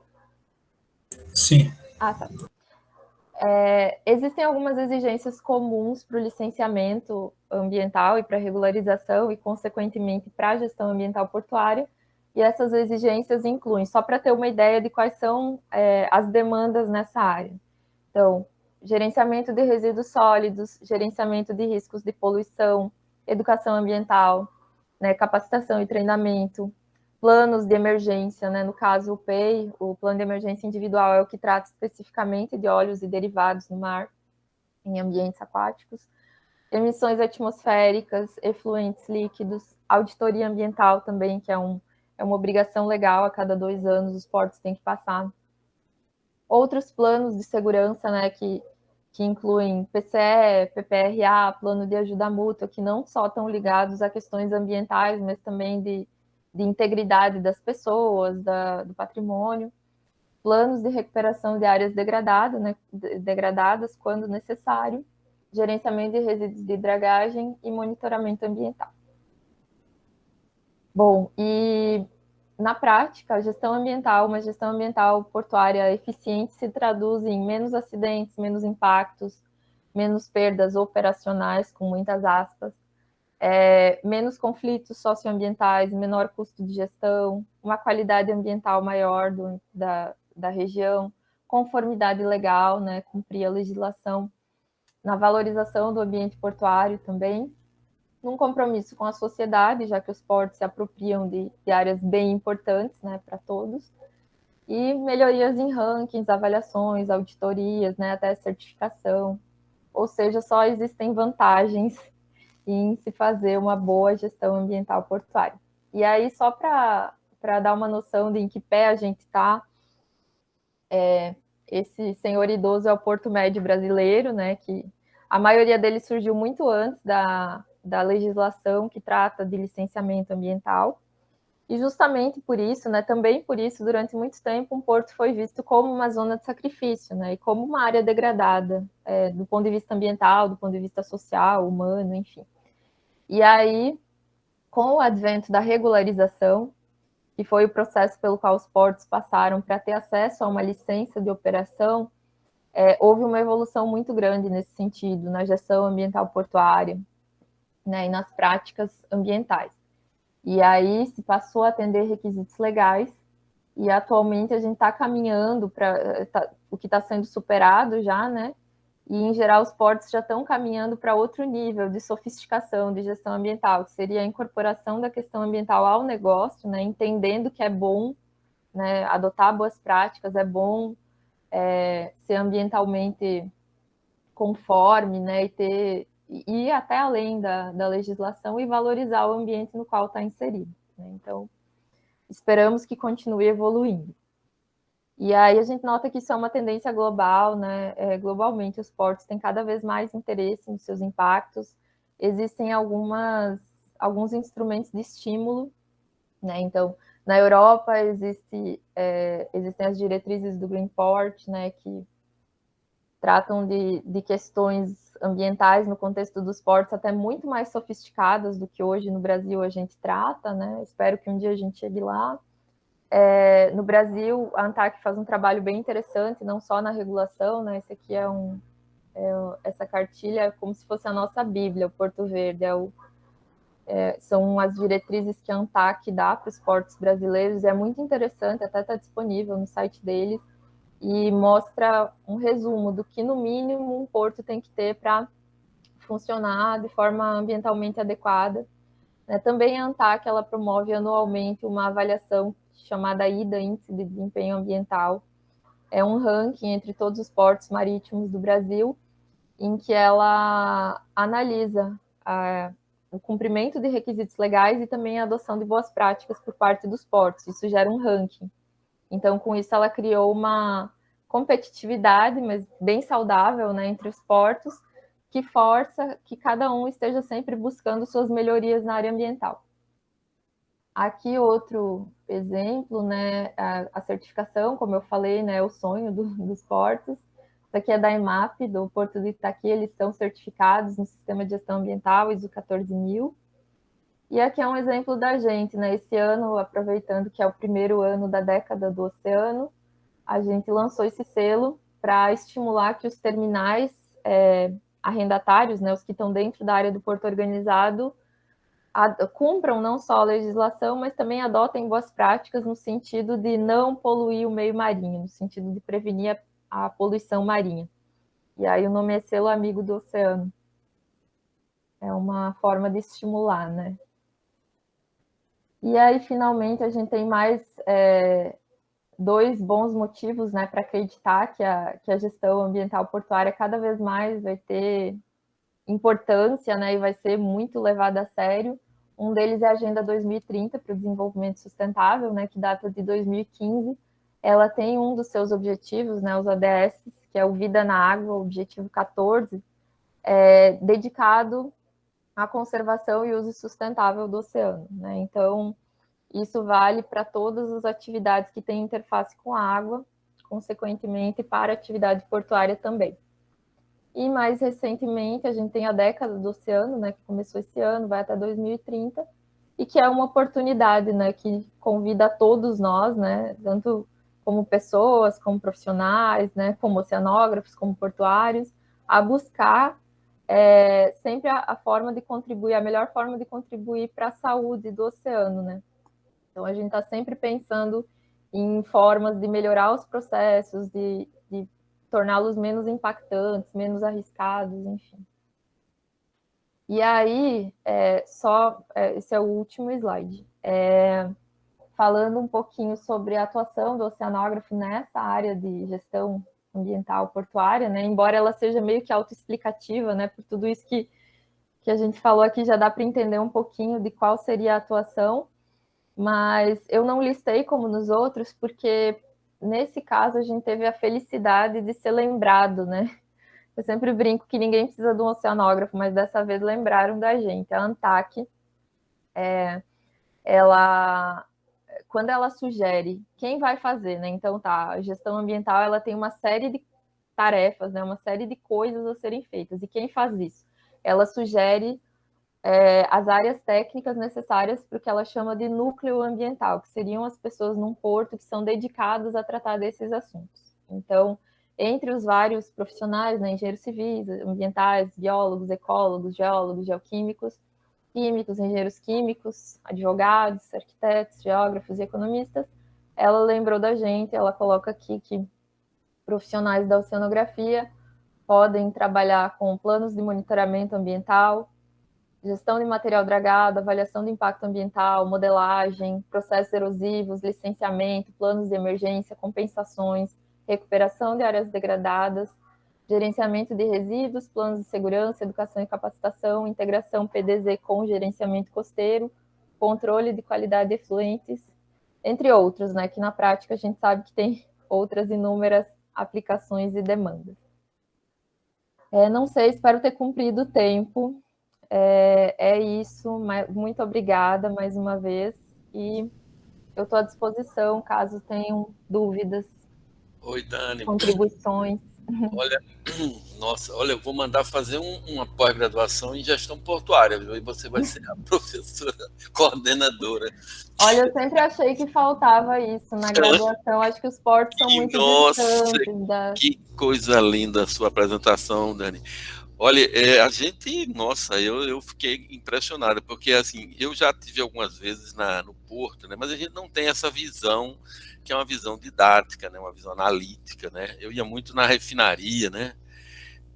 Sim. Ah, tá. Existem algumas exigências comuns para o licenciamento ambiental e para a regularização e, consequentemente, para a gestão ambiental portuária. E essas exigências incluem, só para ter uma ideia de quais são as demandas nessa área. Então, gerenciamento de resíduos sólidos, gerenciamento de riscos de poluição, educação ambiental, né, capacitação e treinamento, planos de emergência, né? No caso, o PEI, o Plano de Emergência Individual, é o que trata especificamente de óleos e derivados no mar, em ambientes aquáticos, emissões atmosféricas, efluentes líquidos, auditoria ambiental também, que é uma obrigação legal, a cada 2 anos os portos têm que passar. Outros planos de segurança, né, que incluem PCE, PPRA, plano de ajuda mútua, que não só estão ligados a questões ambientais, mas também de integridade das pessoas, do patrimônio, planos de recuperação de áreas degradadas, né, degradadas quando necessário, gerenciamento de resíduos de dragagem e monitoramento ambiental. Bom, e na prática, a gestão ambiental, uma gestão ambiental portuária eficiente se traduz em menos acidentes, menos impactos, menos perdas operacionais, com muitas aspas, menos conflitos socioambientais, menor custo de gestão, uma qualidade ambiental maior da região, conformidade legal, né, cumprir a legislação, na valorização do ambiente portuário também, num compromisso com a sociedade, já que os portos se apropriam de áreas bem importantes, né, para todos, e melhorias em rankings, avaliações, auditorias, né, até certificação, ou seja, só existem vantagens em se fazer uma boa gestão ambiental portuária. E aí, só para dar uma noção de em que pé a gente está, esse senhor idoso é o Porto Médio brasileiro, né, que a maioria dele surgiu muito antes da legislação que trata de licenciamento ambiental, e justamente por isso, né, também por isso, durante muito tempo, um porto foi visto como uma zona de sacrifício, né, e como uma área degradada, do ponto de vista ambiental, do ponto de vista social, humano, enfim. E aí, com o advento da regularização, que foi o processo pelo qual os portos passaram para ter acesso a uma licença de operação, houve uma evolução muito grande nesse sentido, na gestão ambiental portuária, né, e nas práticas ambientais. E aí se passou a atender requisitos legais, e atualmente a gente está caminhando para o que está sendo superado já, né? E, em geral, os portos já estão caminhando para outro nível de sofisticação de gestão ambiental, que seria a incorporação da questão ambiental ao negócio, né? Entendendo que é bom, né, adotar boas práticas, é bom ser ambientalmente conforme, né, e ir até além da legislação e valorizar o ambiente no qual está inserido, né? Então, esperamos que continue evoluindo. E aí a gente nota que isso é uma tendência global, né? Globalmente, os portos têm cada vez mais interesse nos seus impactos. Existem alguns instrumentos de estímulo, né? Então, na Europa existem as diretrizes do Green Port, né? Que tratam de questões ambientais no contexto dos portos até muito mais sofisticadas do que hoje no Brasil a gente trata, né? Espero que um dia a gente chegue lá. No Brasil, a ANTAC faz um trabalho bem interessante, não só na regulação, né? Esse aqui essa cartilha é como se fosse a nossa Bíblia, o Porto Verde. São as diretrizes que a ANTAC dá para os portos brasileiros. É muito interessante, até está disponível no site deles, e mostra um resumo do que, no mínimo, um porto tem que ter para funcionar de forma ambientalmente adequada. Também a ANTAC ela promove anualmente uma avaliação chamada IDA, Índice de Desempenho Ambiental. É um ranking entre todos os portos marítimos do Brasil, em que ela analisa o cumprimento de requisitos legais e também a adoção de boas práticas por parte dos portos. Isso gera um ranking. Então, com isso, ela criou uma competitividade, mas bem saudável, né, entre os portos, que força que cada um esteja sempre buscando suas melhorias na área ambiental. Aqui outro exemplo, né, a certificação, como eu falei, né, é o sonho dos portos. Isso aqui é da EMAP, do Porto de Itaqui, eles estão certificados no Sistema de Gestão Ambiental, ISO 14000. E aqui é um exemplo da gente, né, esse ano, aproveitando que é o primeiro ano da década do oceano, a gente lançou esse selo para estimular que os terminais arrendatários, né, os que estão dentro da área do porto organizado, cumpram não só a legislação, mas também adotem boas práticas no sentido de não poluir o meio marinho, no sentido de prevenir a poluição marinha. E aí o nome é Selo Amigo do Oceano. É uma forma de estimular, né? E aí, finalmente, a gente tem mais dois bons motivos, né, para acreditar que a gestão ambiental portuária cada vez mais vai ter importância, né, e vai ser muito levada a sério. Um deles é a Agenda 2030 para o Desenvolvimento Sustentável, né, que data de 2015. Ela tem um dos seus objetivos, né, os ODS, que é o Vida na Água, o objetivo 14, dedicado à conservação e uso sustentável do oceano, né? Então, isso vale para todas as atividades que têm interface com a água, consequentemente para a atividade portuária também. E mais recentemente, a gente tem a década do oceano, né, que começou esse ano, vai até 2030, e que é uma oportunidade, né, que convida a todos nós, né, tanto como pessoas, como profissionais, né, como oceanógrafos, como portuários, a buscar sempre a forma de contribuir, a melhor forma de contribuir para a saúde do oceano, né. Então, a gente está sempre pensando em formas de melhorar os processos, de torná-los menos impactantes, menos arriscados, enfim. E aí, esse é o último slide. Falando um pouquinho sobre a atuação do oceanógrafo nessa área de gestão ambiental portuária, né? Embora ela seja meio que autoexplicativa, né? Por tudo isso que a gente falou aqui, já dá para entender um pouquinho de qual seria a atuação, mas eu não listei como nos outros, porque nesse caso a gente teve a felicidade de ser lembrado, né? Eu sempre brinco que ninguém precisa de um oceanógrafo, mas dessa vez lembraram da gente. A ANTAC, quando ela sugere quem vai fazer, né? Então tá, a gestão ambiental ela tem uma série de tarefas, né? Uma série de coisas a serem feitas. E quem faz isso? Ela sugere as áreas técnicas necessárias para o que ela chama de núcleo ambiental, que seriam as pessoas num porto que são dedicadas a tratar desses assuntos. Então, entre os vários profissionais, né, engenheiros civis, ambientais, biólogos, ecólogos, geólogos, geoquímicos, engenheiros químicos, advogados, arquitetos, geógrafos e economistas, ela lembrou da gente, ela coloca aqui que profissionais da oceanografia podem trabalhar com planos de monitoramento ambiental, gestão de material dragado, avaliação do impacto ambiental, modelagem, processos erosivos, licenciamento, planos de emergência, compensações, recuperação de áreas degradadas, gerenciamento de resíduos, planos de segurança, educação e capacitação, integração PDZ com gerenciamento costeiro, controle de qualidade de efluentes, entre outros, né, que na prática a gente sabe que tem outras inúmeras aplicações e demandas. Não sei, espero ter cumprido o tempo. É isso, muito obrigada mais uma vez, e eu estou à disposição caso tenham dúvidas. Oi, Dani. Contribuições. Olha, nossa, olha, eu vou mandar fazer uma pós-graduação em gestão portuária, viu? E você vai ser a professora coordenadora. Olha, eu sempre achei que faltava isso na graduação. Acho que os portos são muito distantes. Que coisa linda a sua apresentação, Dani. Olha, nossa, eu fiquei impressionado, porque assim, eu já tive algumas vezes no Porto, né, mas a gente não tem essa visão, que é uma visão didática, né, uma visão analítica, né, eu ia muito na refinaria, né,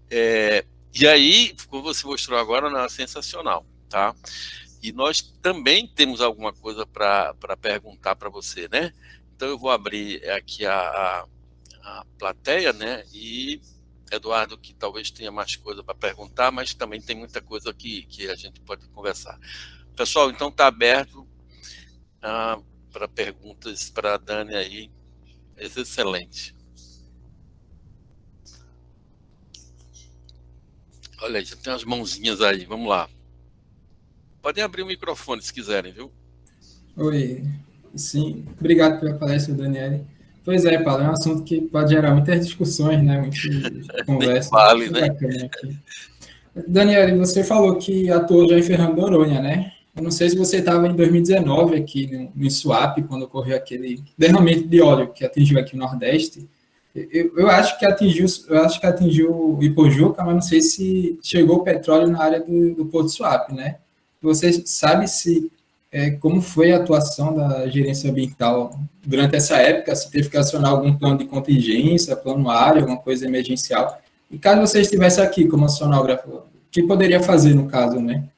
e aí, como você mostrou agora, é sensacional, tá? E nós também temos alguma coisa para perguntar para você, né, então eu vou abrir aqui a plateia, né, e Eduardo, que talvez tenha mais coisa para perguntar, mas também tem muita coisa que a gente pode conversar. Pessoal, então está aberto para perguntas para a Dani aí. Excelente. Olha aí, já tem umas mãozinhas aí, vamos lá. Podem abrir o microfone se quiserem, viu? Oi, sim, obrigado pela palestra, Daniele. Pois é, Paulo, é um assunto que pode gerar muitas discussões, né? Muita conversa. Vale, Muito né? bacana aqui. Daniele, você falou que atuou já em Fernando de Noronha, né? Eu não sei se você estava em 2019 aqui no Isuape, quando ocorreu aquele derramamento de óleo que atingiu aqui o Nordeste. Eu acho que atingiu o Ipojuca, mas não sei se chegou o petróleo na área do Porto Suape, né? Você sabe se como foi a atuação da gerência ambiental durante essa época, se teve que acionar algum plano de contingência, plano área, alguma coisa emergencial. E caso você estivesse aqui como oceanógrafo, o que poderia fazer no caso, né?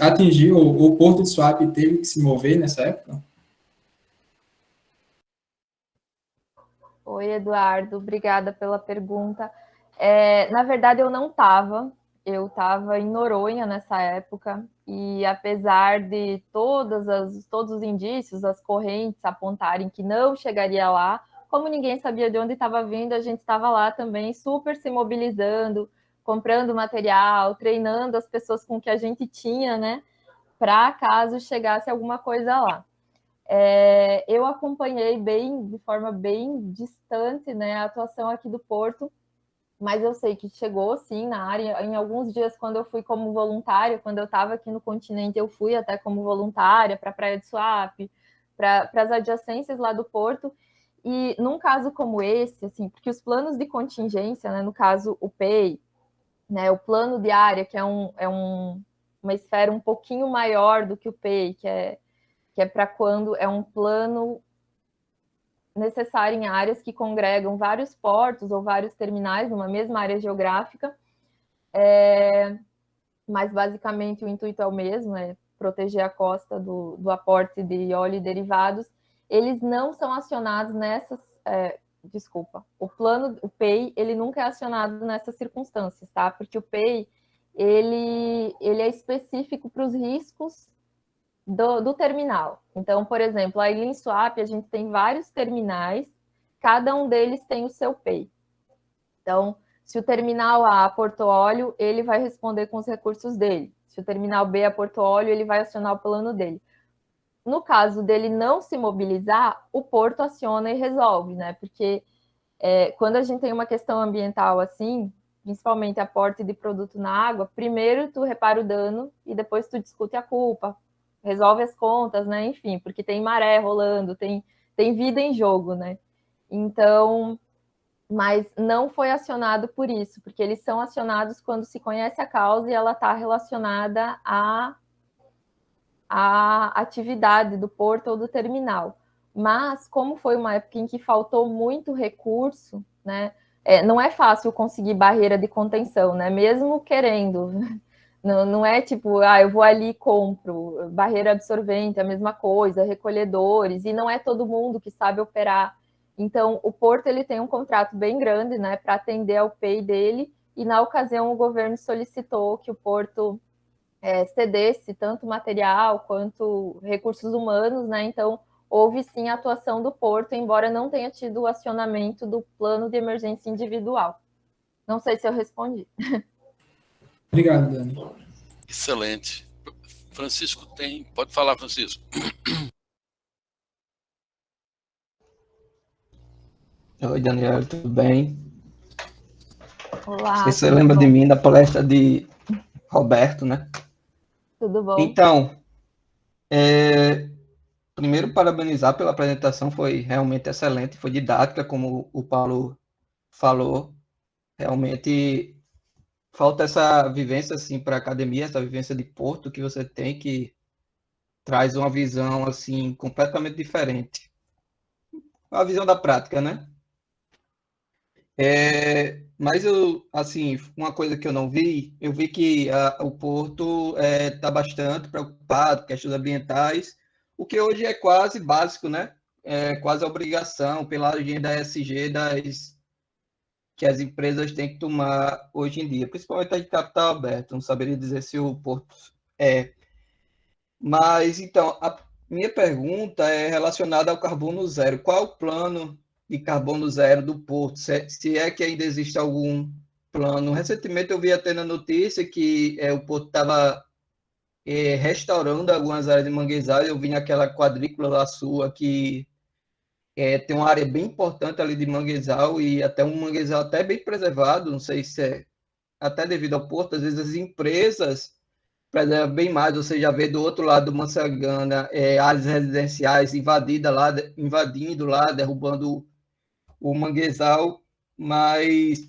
Atingiu o Porto de Suape, teve que se mover nessa época? Oi, Eduardo, obrigada pela pergunta. Na verdade, eu não estava, eu estava em Noronha nessa época, e apesar de todos os indícios, as correntes apontarem que não chegaria lá, como ninguém sabia de onde estava vindo, a gente estava lá também, super se mobilizando, comprando material, treinando as pessoas com que a gente tinha, né, para caso chegasse alguma coisa lá. Eu acompanhei de forma bem distante, né, a atuação aqui do Porto, mas eu sei que chegou sim na área. Em alguns dias, quando eu fui como voluntária, quando eu estava aqui no continente, eu fui até como voluntária para a Praia de Suape, para as adjacências lá do Porto. E num caso como esse, assim, porque os planos de contingência, né, no caso o PEI, né, o plano de área, que é uma esfera um pouquinho maior do que o PEI, que é para quando é um plano necessário em áreas que congregam vários portos ou vários terminais numa mesma área geográfica, mas basicamente o intuito é o mesmo, é proteger a costa do aporte de óleo e derivados. Eles não são acionados nessas... o PEI, ele nunca é acionado nessas circunstâncias, tá? Porque o PEI, ele é específico para os riscos do terminal. Então, por exemplo, aí em Suape a gente tem vários terminais, cada um deles tem o seu PEI. Então, se o terminal A aportou óleo, ele vai responder com os recursos dele. Se o terminal B aportou óleo, ele vai acionar o plano dele. No caso dele não se mobilizar, o porto aciona e resolve, né? Porque quando a gente tem uma questão ambiental assim, principalmente aporte de produto na água, primeiro tu repara o dano e depois tu discute a culpa, resolve as contas, né? Enfim, porque tem maré rolando, tem vida em jogo, né? Então, mas não foi acionado por isso, porque eles são acionados quando se conhece a causa e ela está relacionada à atividade do porto ou do terminal. Mas, como foi uma época em que faltou muito recurso, né? Não é fácil conseguir barreira de contenção, né? Mesmo querendo. Não é tipo, eu vou ali e compro. Barreira absorvente, a mesma coisa, recolhedores, e não é todo mundo que sabe operar Então, o Porto ele tem um contrato bem grande, né, para atender ao PEI dele, e na ocasião o governo solicitou que o Porto cedesse tanto material quanto recursos humanos, né? Então, houve sim a atuação do Porto, embora não tenha tido o acionamento do plano de emergência individual. Não sei se eu respondi. Obrigado, Dani. Excelente. Francisco pode falar, Francisco. Oi, Daniel, tudo bem? Olá. Não sei se você lembra de mim da palestra de Roberto, né? Tudo bom? Então, primeiro parabenizar pela apresentação, foi realmente excelente, foi didática, como o Paulo falou. Realmente falta essa vivência assim para a academia, essa vivência de Porto que você tem, que traz uma visão assim completamente diferente. A visão da prática, né? Mas assim, uma coisa que eu vi que o Porto está bastante preocupado com questões ambientais, o que hoje é quase básico, né? É quase obrigação pela agenda ESG que as empresas têm que tomar hoje em dia, principalmente a de capital aberto. Não saberia dizer se o Porto é. Mas, então, a minha pergunta é relacionada ao carbono zero. Qual é o plano de carbono zero do Porto? Se é que ainda existe algum plano. Recentemente eu vi até na notícia que o Porto estava restaurando algumas áreas de manguezal. Eu vi naquela quadrícula lá sua que tem uma área bem importante ali de manguezal e até um manguezal até bem preservado. Não sei se é até devido ao Porto. Às vezes as empresas preserva bem mais. Você já vê do outro lado do Mansagana áreas residenciais invadindo lá, derrubando o manguezal, mas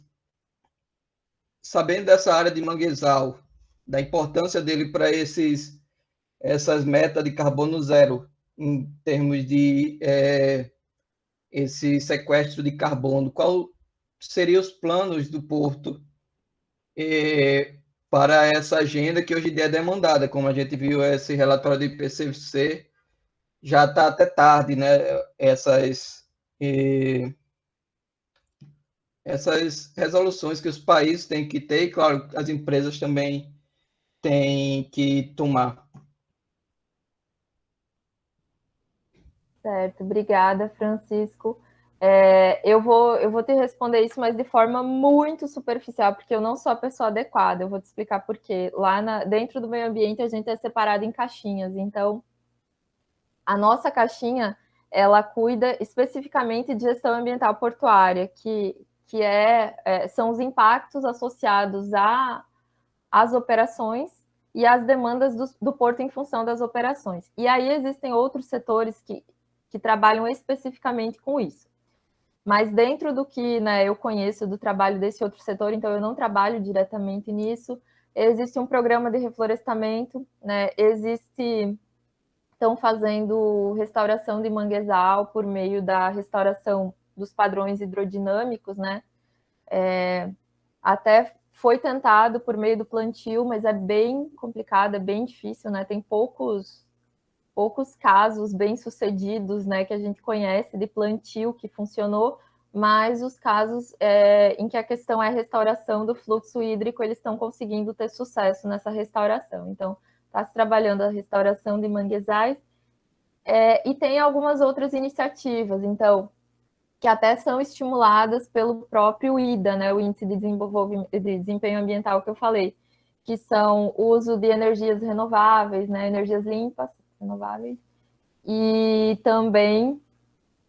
sabendo dessa área de manguezal, da importância dele para essas metas de carbono zero, em termos de esse sequestro de carbono, qual seriam os planos do Porto para essa agenda que hoje em dia é demandada? Como a gente viu esse relatório do IPCC, já está até tarde, né? Essas resoluções que os países têm que ter, e claro, as empresas também têm que tomar. Certo, obrigada, Francisco. Eu vou te responder isso, mas de forma muito superficial, porque eu não sou a pessoa adequada. Eu vou te explicar por quê. Dentro do meio ambiente, a gente é separado em caixinhas. Então, a nossa caixinha, ela cuida especificamente de gestão ambiental portuária, que são os impactos associados às operações e às demandas do porto em função das operações. E aí existem outros setores que trabalham especificamente com isso. Mas dentro do que, né, eu conheço do trabalho desse outro setor, então eu não trabalho diretamente nisso, existe um programa de reflorestamento, né, estão fazendo restauração de manguezal por meio da restauração dos padrões hidrodinâmicos, né, até foi tentado por meio do plantio, mas é bem complicado, é bem difícil, né, tem poucos casos bem-sucedidos, né, que a gente conhece de plantio que funcionou, mas os casos em que a questão é a restauração do fluxo hídrico, eles estão conseguindo ter sucesso nessa restauração. Então, está se trabalhando a restauração de manguezais e tem algumas outras iniciativas, então, que até são estimuladas pelo próprio IDA, né, o Índice de Desempenho Ambiental que eu falei, que são o uso de energias renováveis, né, energias limpas, renováveis, e também,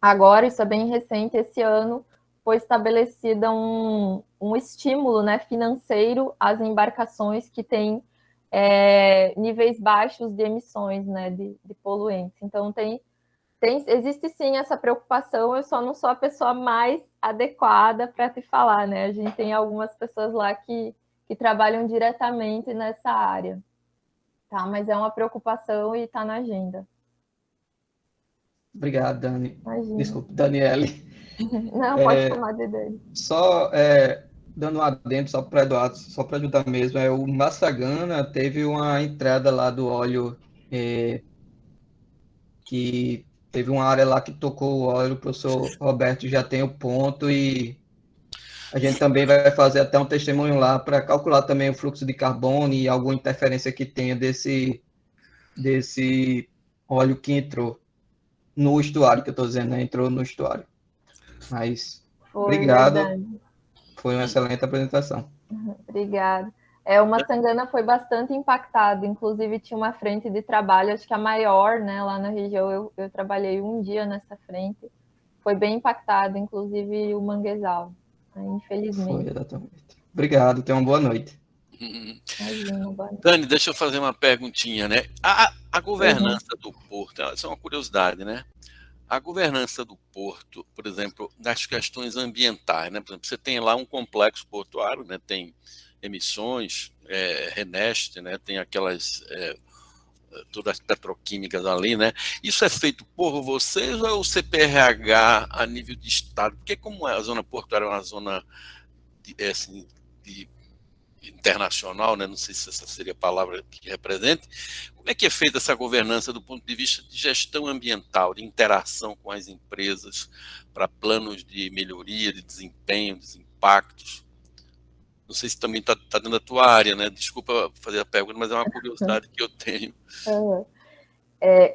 agora, isso é bem recente, esse ano, foi estabelecida um estímulo, né, financeiro às embarcações que têm níveis baixos de emissões, né, de poluentes. Então, existe sim essa preocupação, eu só não sou a pessoa mais adequada para te falar, né? A gente tem algumas pessoas lá que trabalham diretamente nessa área. Tá, mas é uma preocupação e está na agenda. Obrigado, Dani. Imagina. Desculpe, Daniele. Não, pode chamar de Dani. Só dando um adendo, só para Eduardo, só para ajudar mesmo, o Massagana teve uma entrada lá do óleo que Teve uma área lá que tocou o óleo, o professor Roberto já tem o ponto e a gente também vai fazer até um testemunho lá para calcular também o fluxo de carbono e alguma interferência que tenha desse óleo que entrou no estuário, que eu estou dizendo, né? Entrou no estuário. Mas, Foi obrigado, verdade. foi uma excelente apresentação. Obrigada. O Maçangana foi bastante impactado, inclusive tinha uma frente de trabalho, acho que a maior, né, lá na região, eu trabalhei um dia nessa frente, foi bem impactado, inclusive o manguezal, né, infelizmente. Foi, exatamente. Obrigado, tenha uma boa noite. Imagina, boa noite. Dani, deixa eu fazer uma perguntinha, né? A governança do porto, isso é uma curiosidade, né? A governança do porto, por exemplo, das questões ambientais, né? Por exemplo, você tem lá um complexo portuário, né? Tem emissões, RENEST, né? Tem aquelas todas as petroquímicas ali, né? Isso é feito por vocês ou é o CPRH a nível de estado? Porque como a zona portuária é uma zona assim, de internacional, né? Não sei se essa seria a palavra que represente. Como é que é feita essa governança do ponto de vista de gestão ambiental, de interação com as empresas para planos de melhoria, de desempenho, dos impactos? Não sei se também está dentro da tua área, né? Desculpa fazer a pergunta, mas é uma curiosidade que eu tenho.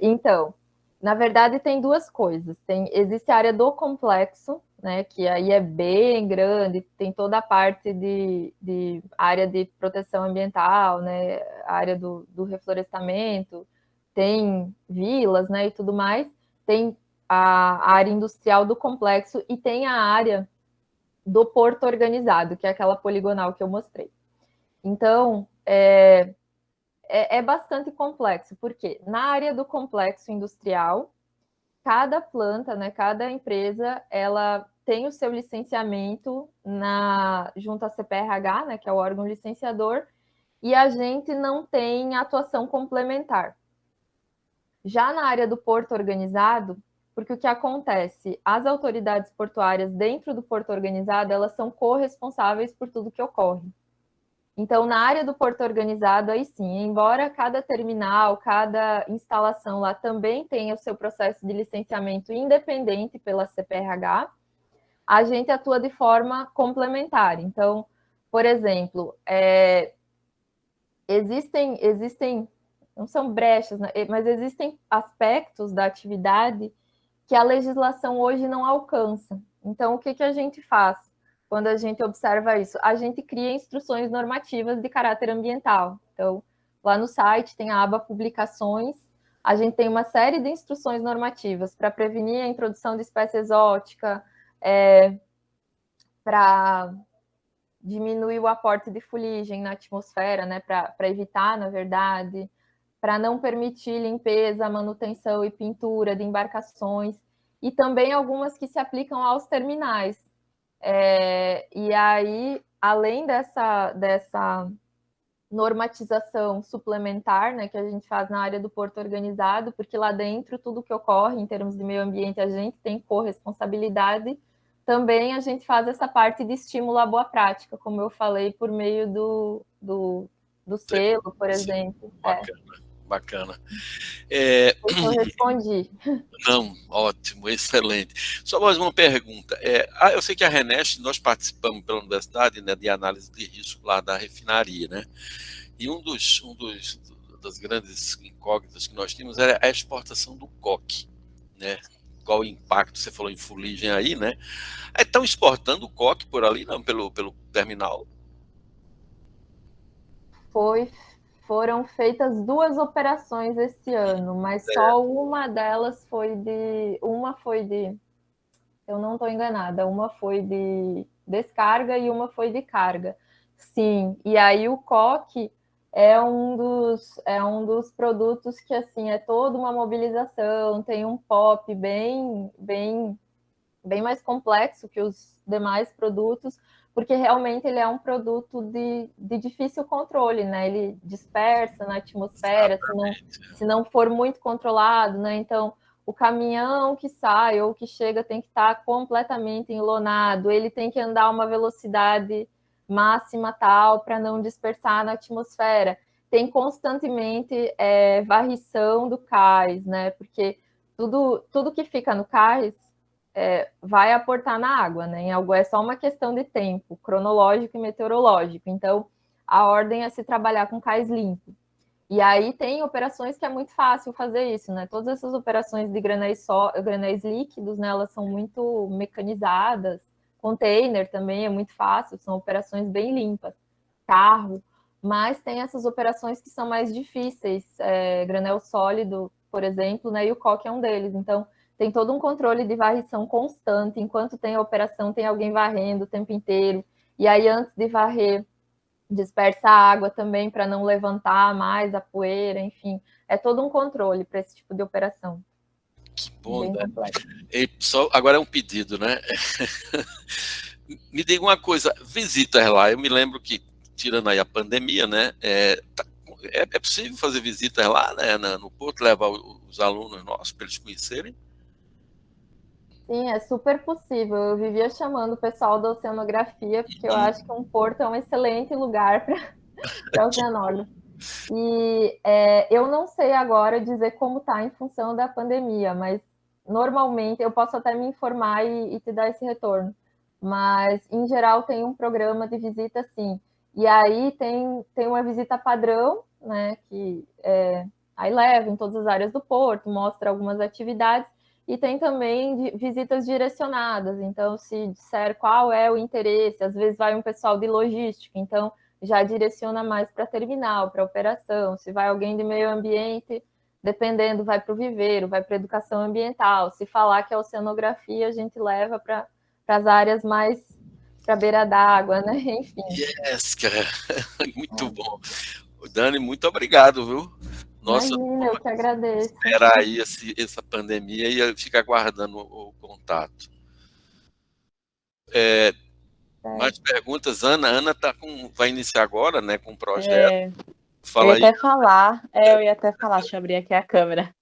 Então, na verdade, tem duas coisas. Existe a área do complexo, né, que aí é bem grande, tem toda a parte de área de proteção ambiental, né, a área do reflorestamento, tem vilas, né, e tudo mais. Tem a área industrial do complexo e tem a área do porto organizado, que é aquela poligonal que eu mostrei. Então, é bastante complexo, porque na área do complexo industrial, cada planta, né, cada empresa, ela tem o seu licenciamento junto à CPRH, né, que é o órgão licenciador, e a gente não tem atuação complementar. Já na área do porto organizado, porque o que acontece? As autoridades portuárias dentro do porto organizado, elas são corresponsáveis por tudo que ocorre. Então, na área do porto organizado, aí sim, embora cada terminal, cada instalação lá também tenha o seu processo de licenciamento independente pela CPRH, a gente atua de forma complementar. Então, por exemplo, existem, não são brechas, né, mas existem aspectos da atividade que a legislação hoje não alcança. Então, o que a gente faz? Quando a gente observa isso, a gente cria instruções normativas de caráter ambiental. Então, lá no site tem a aba publicações, a gente tem uma série de instruções normativas para prevenir a introdução de espécie exótica, para diminuir o aporte de fuligem na atmosfera, né, para evitar, na verdade, para não permitir limpeza, manutenção e pintura de embarcações, e também algumas que se aplicam aos terminais. E aí, além dessa normatização suplementar, né, que a gente faz na área do porto organizado, porque lá dentro tudo que ocorre em termos de meio ambiente a gente tem corresponsabilidade, também a gente faz essa parte de estímulo à boa prática, como eu falei, por meio do selo, por exemplo. Bacana. Eu respondi. Não, ótimo, excelente. Só mais uma pergunta. Eu sei que a RENEST, nós participamos pela universidade, né, de análise de risco lá da refinaria, né? E das grandes incógnitas que nós tínhamos era a exportação do coque, né? Qual o impacto, você falou em fuligem aí, né? Estão exportando o coque por ali, não, pelo terminal? Foram feitas 2 operações esse ano, mas só uma delas foi de... eu não estou enganada, uma foi de descarga e uma foi de carga. Sim, e aí o coque é um dos produtos que, assim, é toda uma mobilização, tem um POP bem mais complexo que os demais produtos, porque realmente ele é um produto de difícil controle, né? Ele dispersa na atmosfera, se não for muito controlado, né? Então, o caminhão que sai ou que chega tem que estar completamente enlonado, ele tem que andar a uma velocidade máxima tal para não dispersar na atmosfera. Tem constantemente varrição do cais, né? Porque tudo que fica no cais vai aportar na água, né? É só uma questão de tempo, cronológico e meteorológico. Então, a ordem é se trabalhar com cais limpo. E aí tem operações que é muito fácil fazer isso, né? Todas essas operações de granéis líquidos, né? Elas são muito mecanizadas. Container também é muito fácil, são operações bem limpas. Carro, mas tem essas operações que são mais difíceis, granel sólido, por exemplo, né? E o coque é um deles. Então, tem todo um controle de varrição constante. Enquanto tem a operação, tem alguém varrendo o tempo inteiro. E aí, antes de varrer, dispersa a água também para não levantar mais a poeira, enfim. É todo um controle para esse tipo de operação. Que bom, bem né? complexo. Agora é um pedido, né? Me diga uma coisa, visitas lá, eu me lembro que, tirando aí a pandemia, né, é possível fazer visitas lá, né, no Porto, levar os alunos nossos para eles conhecerem? Sim, é super possível. Eu vivia chamando o pessoal da oceanografia, porque eu acho que um porto é um excelente lugar para oceanógrafo. E eu não sei agora dizer como está em função da pandemia, mas normalmente eu posso até me informar e te dar esse retorno. Mas, em geral, tem um programa de visita, sim. E aí tem uma visita padrão, né, que aí leva em todas as áreas do porto, mostra algumas atividades, e tem também visitas direcionadas. Então, se disser qual é o interesse, às vezes vai um pessoal de logística, então já direciona mais para terminal, para operação. Se vai alguém de meio ambiente, dependendo, vai para o viveiro, vai para educação ambiental. Se falar que é oceanografia, a gente leva para as áreas mais para a beira d'água, né? Enfim. Yes, cara. Muito bom. Dani, muito obrigado, viu? Nossa, Imagina, eu que agradeço. esperar aí essa pandemia e ficar aguardando o contato. Mais perguntas, Ana? Ana vai iniciar agora, né, com um projeto. Fala aí. Eu ia até falar, deixa eu abrir aqui a câmera.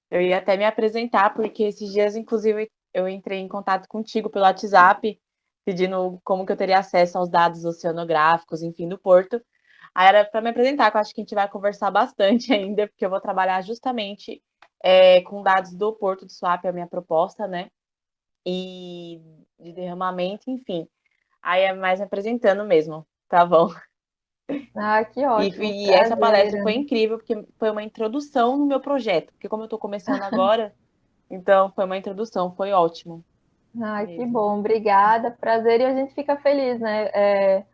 Eu ia até me apresentar, porque esses dias, inclusive, eu entrei em contato contigo pelo WhatsApp, pedindo como que eu teria acesso aos dados oceanográficos, enfim, do Porto. Aí era para me apresentar, que eu acho que a gente vai conversar bastante ainda, porque eu vou trabalhar justamente com dados do Porto do Suape, a minha proposta, né? E de derramamento, enfim. Aí é mais me apresentando mesmo, tá bom? Ah, que ótimo. E essa palestra foi incrível, porque foi uma introdução no meu projeto. Porque como eu estou começando agora, então foi uma introdução, foi ótimo. Ah, que bom, obrigada. Prazer, e a gente fica feliz, né?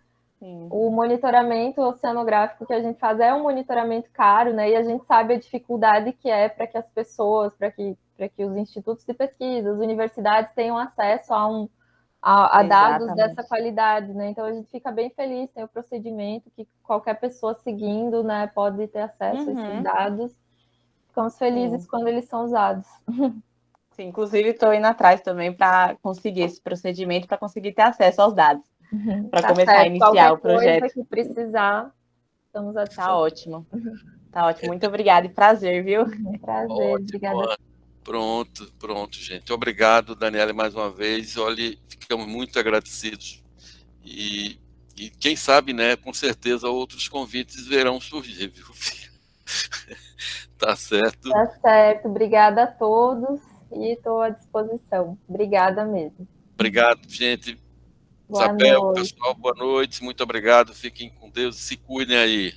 O monitoramento oceanográfico que a gente faz é um monitoramento caro, né? E a gente sabe a dificuldade que é para que as pessoas, para que os institutos de pesquisa, as universidades tenham acesso a dados dessa qualidade, né? Então a gente fica bem feliz, tem o procedimento que qualquer pessoa seguindo, né, pode ter acesso a esses dados. Ficamos felizes quando eles são usados. Sim, inclusive estou indo atrás também para conseguir esse procedimento, para conseguir ter acesso aos dados, para começar a iniciar o projeto. Qualquer coisa que precisar, estamos à disposição. Tá ótimo. Tá ótimo. Muito obrigada e prazer, viu? Prazer, obrigada. Pronto, gente. Obrigado, Daniela, mais uma vez. Olha, ficamos muito agradecidos. E quem sabe, né, com certeza outros convites verão surgir, viu, filho? Tá certo? Tá certo. Obrigada a todos e estou à disposição. Obrigada mesmo. Obrigado, gente. Isabel, pessoal, boa noite. Muito obrigado. Fiquem com Deus e se cuidem aí.